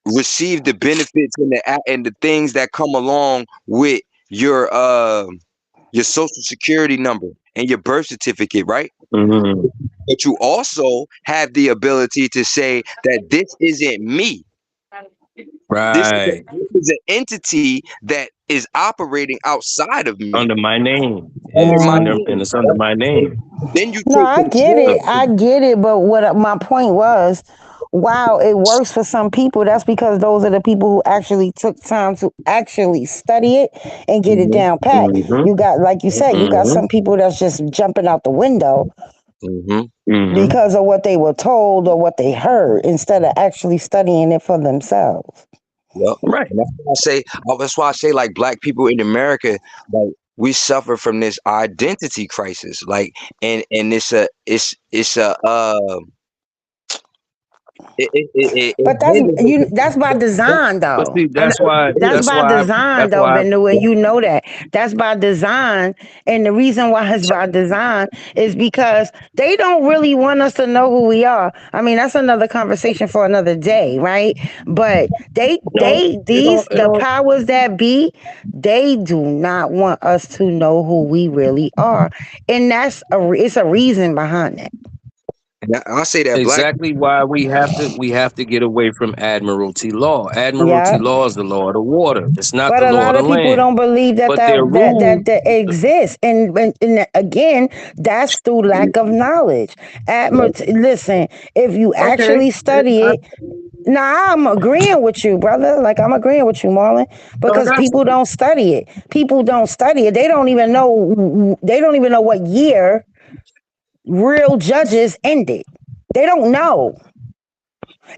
receive the benefits and the things that come along with your social security number and your birth certificate, right? Mm-hmm. But you also have the ability to say that this isn't me. Right. This is an entity that is operating outside of me Under my name. And under it's my Mm. under and name. it's under my name. Then you No, take I get control. it. I get it. But what my point was, wow, it works for some people. That's because those are the people who actually took time to actually study it and get it Mm-hmm, down pat. Mm-hmm. You got, like you said, you got Mm-hmm. some people that's just jumping out the window mm-hmm. Mm-hmm. because of what they were told or what they heard instead of actually studying it for themselves. Yep. Right. And that's why I say like black people in America, like we suffer from this identity crisis. Like and it's a it But that's hinders you. That's by But, design, but though. see, that's why That's that's by why design, that's though, why Benu, and you know that. That's by design, and the reason why it's by design is because they don't really want us to know who we are. I mean, that's another conversation for another day, right? But no, it the all powers that be, they do not want us to know who we really are, and it's a reason behind that. and I say that black exactly why we have to get away from admiralty law. Admiralty Yeah. law is the law of the water. It's not But the a law of lot the of people land. don't believe that But their rules, that exists, and again, that's through lack of knowledge. Listen, if you okay. actually study it, now I'm agreeing with you, brother. Like I'm agreeing with you, Marlon, I because got people you. don't study it. People don't study it. They don't even know. They don't even know what year real judges ended. They don't know.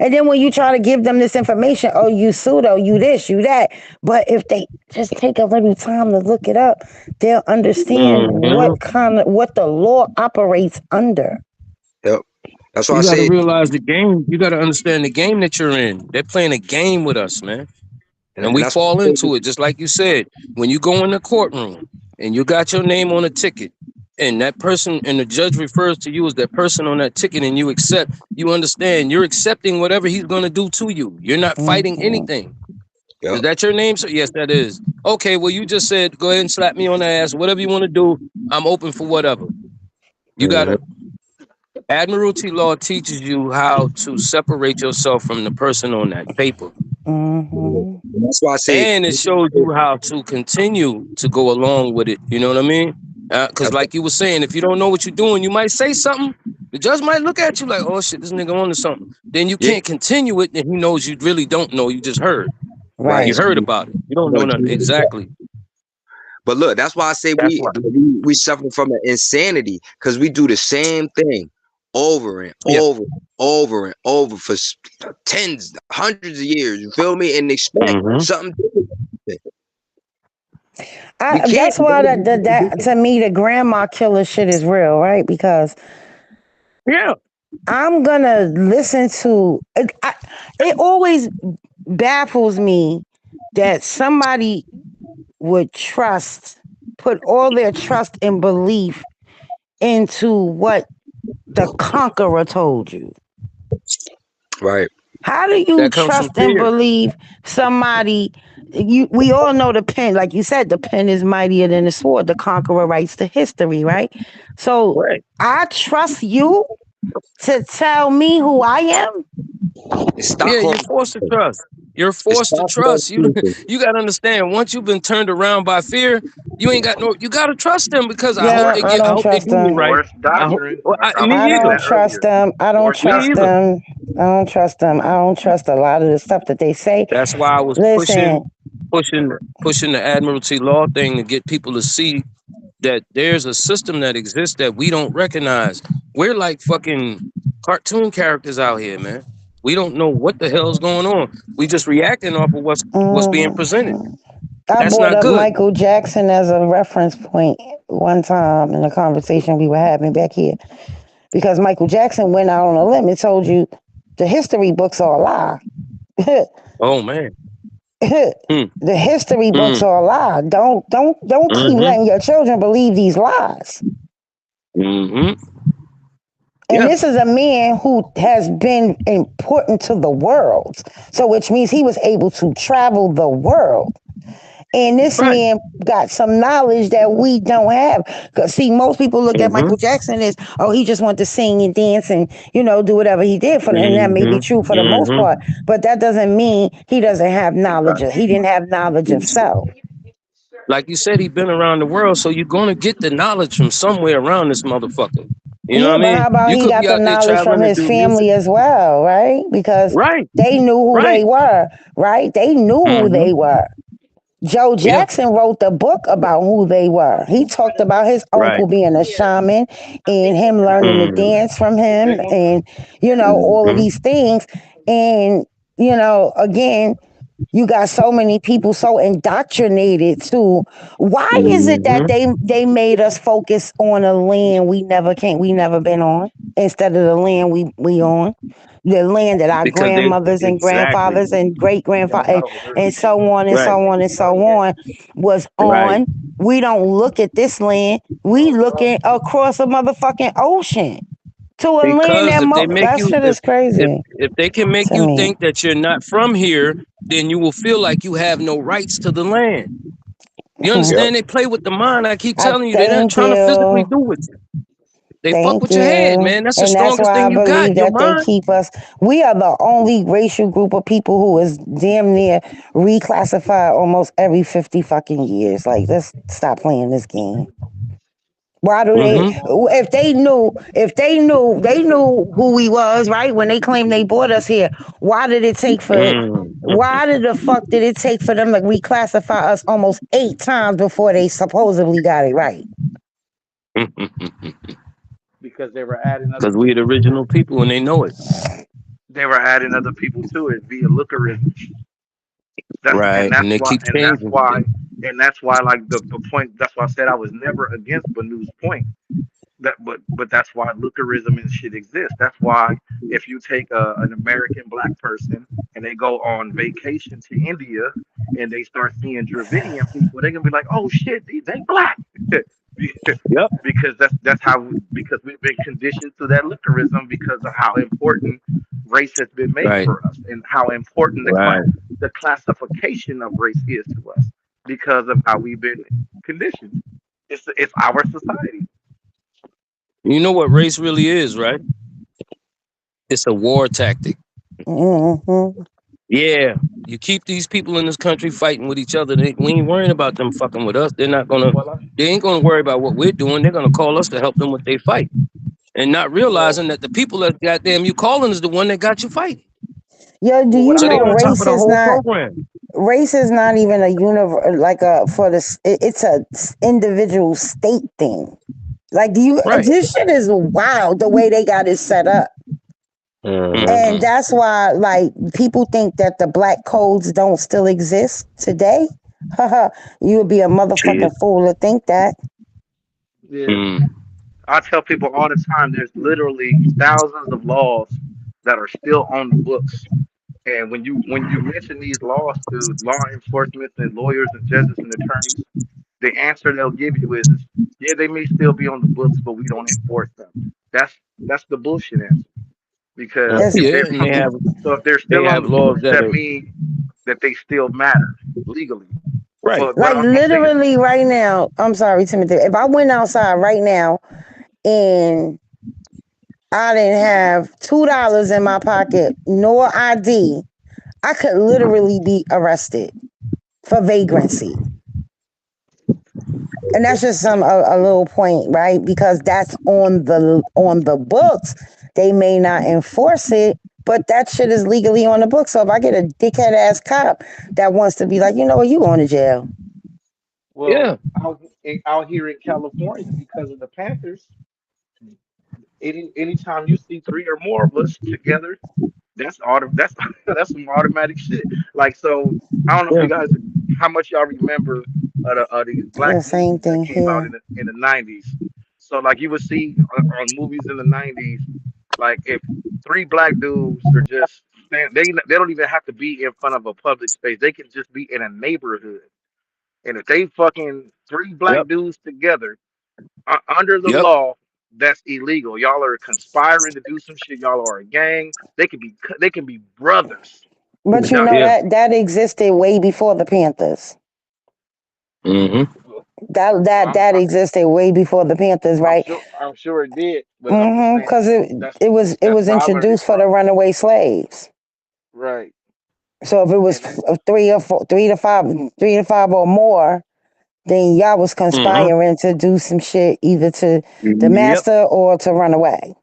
And then when you try to give them this information, oh, you pseudo, you this, you that. But if they just take a little time to look it up, they'll understand Hmm. what the law operates under. yep. That's why I You got to say realize the game. You got to understand the game that you're in. They're playing a game with us, man. And and we that's why fall I say into it, just like you said. When you go in the courtroom and you got your name on a ticket, and that person and the judge refers to you as that person on that ticket, and you accept, you understand, you're accepting whatever he's going to do to you. You're not fighting Hmm. anything. Is yep. that your name, sir? Yes, that is. Okay, well, you just said, go ahead and slap me on the ass. Whatever you want to do, I'm open for whatever. You got Mm-hmm. to, admiralty law teaches you how to separate yourself from the person on that paper. Hmm. And that's why I say And it shows you how to continue to go along with it. You know what I mean? Because, like you were saying, if you don't know what you're doing, you might say something. The judge might look at you like, "Oh shit, this nigga on to something." Then you yeah, can't continue it, and he knows you really don't know. You just heard. right. You Right. So heard about it. You don't know nothing. Exactly. but look, that's why I say That's why. we suffer from an insanity because we do the same thing over and Yeah. over and over and over for tens, hundreds of years. You feel me? And expect Mm-hmm. something different. We can't. That's why that to me the grandma killer shit is real, right? Because Yeah. I'm gonna listen to it. It always baffles me that somebody would put all their trust and belief into what the conqueror told you. Right. How do you That comes from trust and fear. believe somebody? We all know the pen, like you said, the pen is mightier than the sword. The conqueror writes the history, right? So Right. I trust you to tell me who I am. It's Yeah, Stockholm. you're forced to trust. You're It's forced to Stockholm trust. You syndrome. you got to understand. Once you've been turned around by fear, you ain't got no. You got to trust them because I hope Or Yeah, they I get. I don't hope they trust do me them. right. Forced I hope. doctrine. Well, I was me I speaking either. that don't trust earlier. them. I don't Forced Me trust doctrine. either. them. I don't trust them. I don't trust a lot of the stuff that they say. That's why I was Listen, pushing the admiralty law thing to get people to see that there's a system that exists that we don't recognize. We're like fucking cartoon characters out here, man. We don't know what the hell's going on. We just reacting off of what's being presented. mhm. I That's brought not up good. Michael Jackson as a reference point one time in a conversation we were having back here because Michael Jackson went out on a limb and told you the history books are a lie. Oh man. Hmm. The history Hmm. books are a lie. Don't keep Mm-hmm. letting your children believe these lies. Mm-hmm. And Yeah. this is a man who has been important to the world. So which means he was able to travel the world. And this Right. man got some knowledge that we don't have. Cause see, most people look at Mm-hmm. Michael Jackson as, oh, he just wanted to sing and dance and, do whatever he did for them. And that may be true Mm-hmm. for the most Mm-hmm. part. But that doesn't mean he doesn't have knowledge. He didn't have knowledge of self. Like you said, he been around the world, so you're gonna get the knowledge from somewhere around this motherfucker. You know what Yeah, I but mean? how about You he could got be the out there knowledge from traveling and his do music. family as well, right? Because Right. they knew who they Right. were, right? They knew who Mm-hmm. they were. Joe Yeah. Jackson wrote the book about who they were. He talked about his Right. uncle being a shaman and him learning to Mm-hmm. dance from him and, all of Mm-hmm. these things. And, again, you got so many people so indoctrinated to why is it that Mm-hmm. they made us focus on a land we never been on instead of the land we on, the land that our Because they grandmothers and exactly grandfathers and great grandfathers and so on and right. so on and so on was Right. on. We don't look at this land, we looking across a motherfucking ocean to a land Because that if they make that you shit if is crazy if they can make to you me. think that you're not from here, then you will feel like you have no rights to the land. You Yep. understand? They play with the mind. I keep I telling you, they're not thank trying to physically you. do with you. They fuck Thank with your head, you. man. That's the And that's strongest why I thing you got, believe your that they mind. keep us. We are the only racial group of people who is damn near reclassified almost every 50 fucking years. Like, let's stop playing this game. Why do they, Mm-hmm. they knew who we was, right? When they claimed they brought us here, why did it take for, Mm-hmm. why did the fuck did it take for them to reclassify us almost 8 times before they supposedly got it right? because they were adding other Because we the people to it. original people and they know it. They were adding other people to it via lookerism. That's and Right. And that's they why keep and that's changing why shit. and that's why like the point. That's why I said I was never against Banu's point. But that's why lookerism and shit exists. That's why if you take an American black person and they go on vacation to India and they start seeing Dravidian people, they gonna be like, "Oh shit, they black," Yep. because because we've been conditioned to that lookerism because of how important race has been made Right. for us and how important Right. the classification of race is to us because of how we've been conditioned. It's our society. You know what race really is, right? It's a war tactic. Hmm. Yeah. You keep these people in this country fighting with each other. We ain't worrying about them fucking with us. They're not gonna Well, they ain't gonna worry about what we're doing. They're gonna call us to help them with their fight. And not well, realizing that the people that goddamn you calling is the one that got you fighting. Yo, do what you So I they know on top of the whole program. race is not even a like a for the it's a individual state thing. Like, do you Right. this shit is wild the way they got it set up. Mm-hmm. And Mm-hmm. that's why, like, people think that the black codes don't still exist today. Haha, you would be a Shit. motherfucking fool to think that. yeah, Mm. I tell people all the time. There's literally thousands of laws that are still on the books. And when you mention these laws to law enforcement and lawyers and judges and attorneys, the answer they'll give you is yeah, they may still be on the books, but we don't enforce them. That's that's the bullshit answer. Because It's Yeah, and if they're they still on have the laws books, that that are means that they still matter legally. right. But like I'm saying literally right now. I'm sorry, Timothy. If I went outside right now and I didn't have $2 in my pocket nor ID, I could literally be arrested for vagrancy. And that's just a little point, right? Because that's on the books. They may not enforce it, but that shit is legally on the books. So if I get a dickhead ass cop that wants to be like, you know what, you going to jail. well Yeah. out here in California because of the Panthers, anytime you see three or more of us together, that's that's some automatic shit. Like so, I don't know if Yeah. you guys how much y'all remember these black The same movies that thing came out here. in the '90s. So like you would see on movies in the '90s, like if three black dudes are just they don't even have to be in front of a public space. They can just be in a neighborhood, and if they fucking three black Yep. dudes together under the Yep. law, that's illegal. Y'all are conspiring to do some shit. Y'all are a gang. They can be brothers. But you Y'all, know Yeah. that existed way before the Panthers. Mm-hmm. I'm, That existed way before the Panthers, right? I'm sure it did, but I'm just saying Because it that's was where I learned it introduced for the from. runaway slaves. Right. So if it was And then three or four, 3 to 5 or more, then y'all was Mm-hmm. conspiring to do some shit either to the Yep. master or to run away.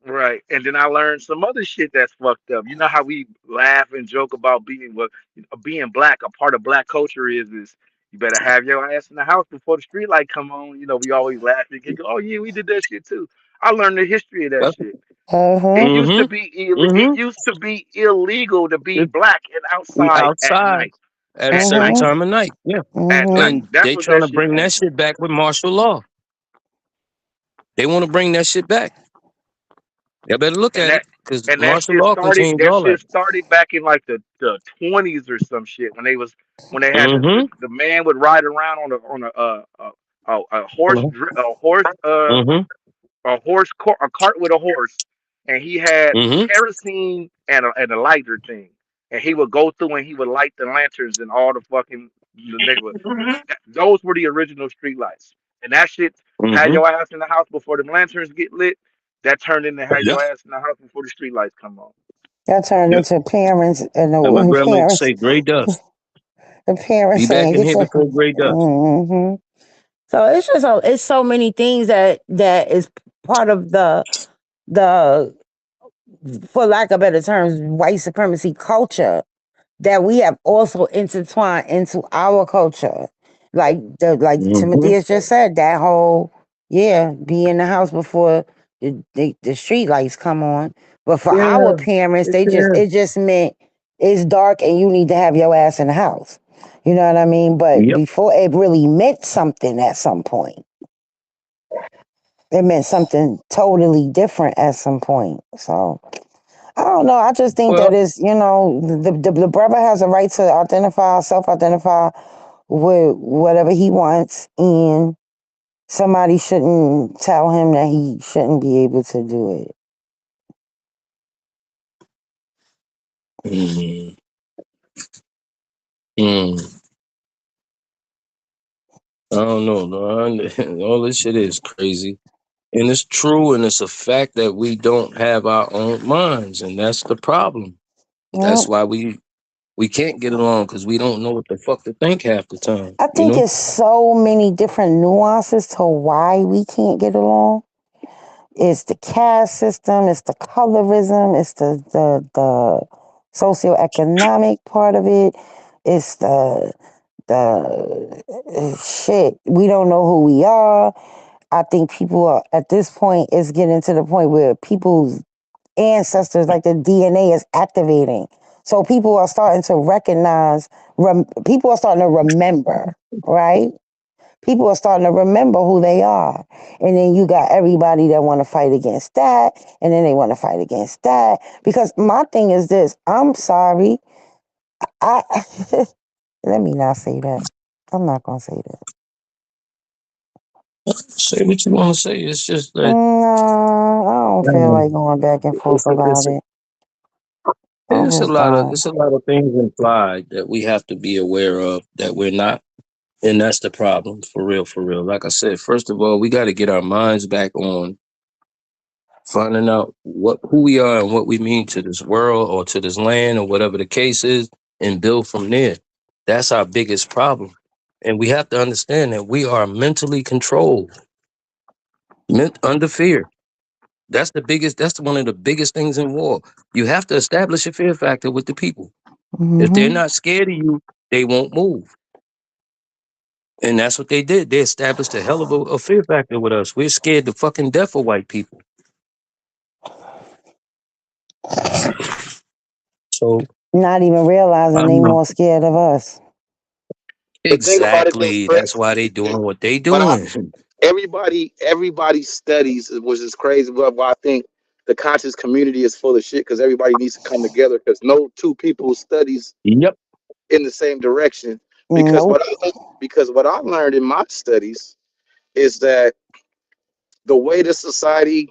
right. And then I learned some other shit that's fucked up. You know how we laugh and joke about being black. A part of black culture is you better have your ass in the house before the street light come on. You know, we always laugh and giggle. Oh yeah, we did that shit too. I learned the history of that Yep. shit. It Uh-huh. used to Mm-hmm. be it Mm-hmm. used to be illegal to be It, black and outside at outside night. at a At certain night. Uh-huh. time of night. Yeah. At night. Uh-huh. And That's they what trying that to shit bring came that from. shit back with martial law. They want to bring that shit back. Y'all better look And at that it because and that martial shit law started contains that all shit that. started back in like the 20s or some shit when they had Mm-hmm. the man would ride around on a horse a horse Mm-hmm. a cart with a horse, and he had Mm-hmm. kerosene and a lighter thing, and he would go through and he would light the lanterns in all the fucking the neighborhood. Those were the original street lights, and that shit had Mm-hmm. your ass in the house before the lanterns get lit. That turned into had Yep. your ass in the house before the street lights come on. That turned Yep. into parents and And my the grandma used to parents, say, "Gray dust. the Be parents back saying, in "Get here your." before gray dust." Hmm. So it's just it's so many things that is part of the for lack of better terms white supremacy culture that we have also intertwined into our culture. Like Mm-hmm. Timothy has just said, that whole yeah, be in the house before the street lights come on. But for our Yeah. parents, It's they just there. it just meant it's dark and you need to have your ass in the house. You know what I mean? But Yep. before it really meant something at some point. It meant something totally different at some point. So I don't know. I just think that Well, is, the brother has a right to self-identify with whatever he wants, and somebody shouldn't tell him that he shouldn't be able to do it. mm, mm, I don't know. No, all this shit is crazy. And it's true, and it's a fact that we don't have our own minds, and that's the problem. Yeah. That's why we can't get along because we don't know what the fuck to think half the time. I You think know? it's so many different nuances to why we can't get along. It's the caste system, it's the colorism, it's the socioeconomic part of it, it's the shit. We don't know who we are. I think people are at this point is getting to the point where people's ancestors, like the DNA, is activating. So people are starting to recognize. People are starting to remember, right? People are starting to remember who they are. And then you got everybody that want to fight against that, and then they want to fight against that. Because my thing is this: I'm sorry, I let me not say that. I'm not gonna say that. Say what you want to say. It's just that No, I don't feel like um, going back and forth about it. I'm just don't. it's a lot of things implied that we have to be aware of that we're not. And that's the problem, for real, for real. Like I said, first of all, we got to get our minds back on finding out who we are and what we mean to this world or to this land or whatever the case is, and build from there. That's our biggest problem. And we have to understand that we are mentally controlled, meant under fear. That's one of the biggest things in war. You have to establish a fear factor with the people. If they're Hmm. not scared of you, they won't move. And that's what they did. They established a hell of a fear factor with us. We're scared to fucking death of white people. So Not even realizing they um, more scared of us. The thing about it is, exactly. That's Prince, why they doing what they but I doing. everybody studies, which is crazy. But why I think the conscious community is full of shit because everybody needs to come together because no two people studies Yep. in the same direction. Because Nope. what I learned in my studies is that the way the society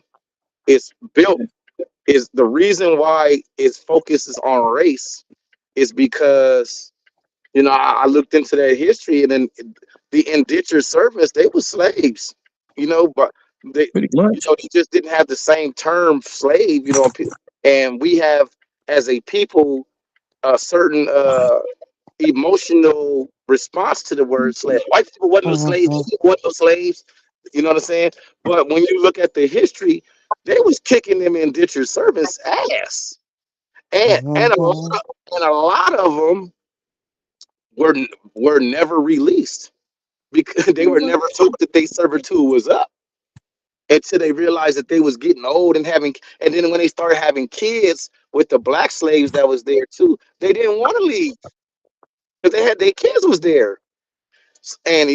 is built is the reason why its focus is on race is because I looked into that history and then the indentured servants, they were slaves, but they, Pretty much. they just didn't have the same term slave, and we have as a people a certain emotional response to the word slave. White people wasn't no slaves, Mhm. wasn't no slaves, you know what I'm saying? But when you look at the history, they was kicking them indentured servants ass, and Mhm. a lot of them were were never released because they were never told that their servitude was up until they realized that they was getting old and having, and then when they started having kids with the black slaves that was there too, they didn't want to leave because they had their kids was there. And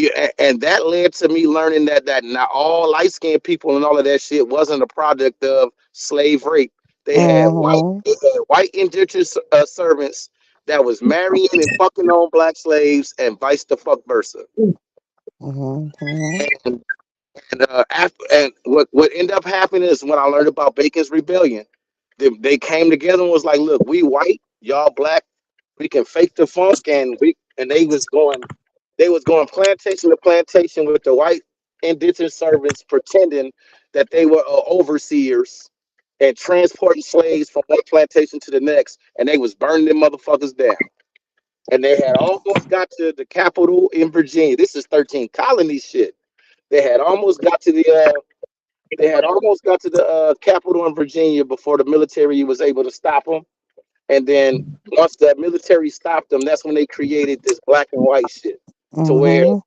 that led to me learning that not all light skinned people and all of that shit wasn't a product of slave rape. Mhm. They had white indentured servants that was marrying and fucking on black slaves and vice the fuck versa. Mhm. Mhm. And and what ended up happening is when I learned about Bacon's Rebellion, they came together and was like, "Look, we white, y'all black. We can fake the funk," and they was going plantation to plantation with the white indentured servants, pretending that they were overseers and transporting slaves from one plantation to the next, and they was burning them motherfuckers down. And they had almost got to the capital in Virginia. This is 13 colony shit. They had almost got to the capital in Virginia before the military was able to stop them. And then once the military stopped them, that's when they created this black and white shit. To where Mhm.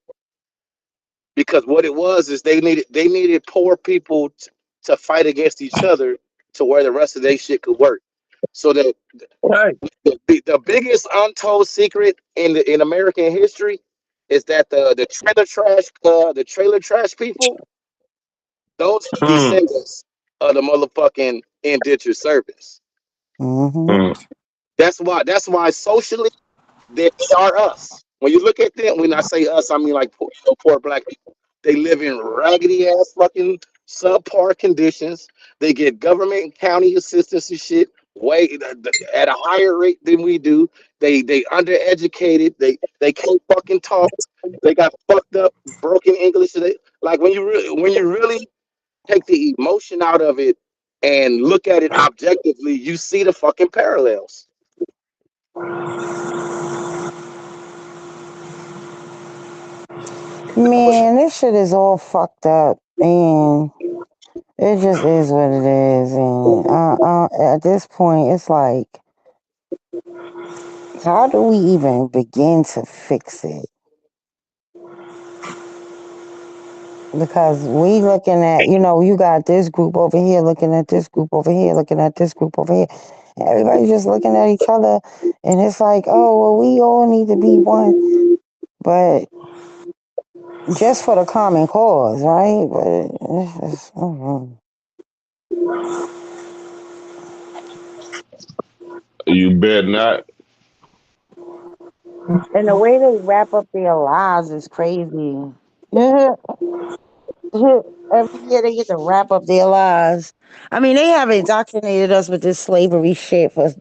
because what it was is they needed poor people to fight against each other to where the rest of their shit could work. So that Right. the biggest untold secret in American history is that the trailer trash people, those are Mm, descendants of the motherfucking indentured servants. Mhm. mm. That's why socially they are us. When you look at them, when I say us, I mean like poor black people. They live in raggedy ass fucking subpar conditions. They get government and county assistance and shit way at a higher rate than we do. They undereducated. They can't fucking talk. They got fucked up, broken English. Like when you really take the emotion out of it and look at it objectively, you see the fucking parallels. Man, this shit is all fucked up, and it just is what it is. And at this point, it's like, how do we even begin to fix it? Because we looking at, you got this group over here looking at this group over here, looking at this group over here. And everybody just looking at each other, and it's like, oh, well, we all need to be one, but just for the common cause, right? But it's just, You better not. and the way they wrap up their lives is crazy. Every year they get to wrap up their lives. I mean, they have indoctrinated us with this slavery shit for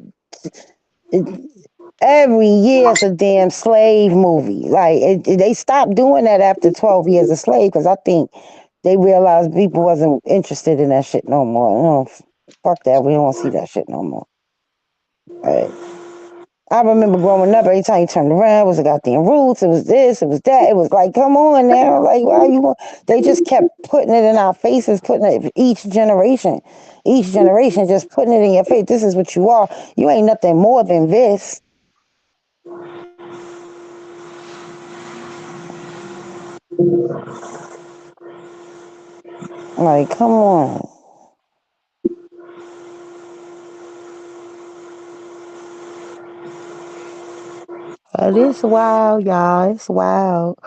every year. It's a damn slave movie. Like they stopped doing that after 12 years a slave because I think they realized people wasn't interested in that shit no more. No, fuck that. We don't want to see that shit no more. Right. I remember growing up, every time you turned around, it was the goddamn roots, it was this, it was that. It was like, come on now. Like, why you want? They just kept putting it in our faces, putting it each generation just putting it in your face. This is what you are. You ain't nothing more than this. Like, come on. It's wild, y'all. It's wild.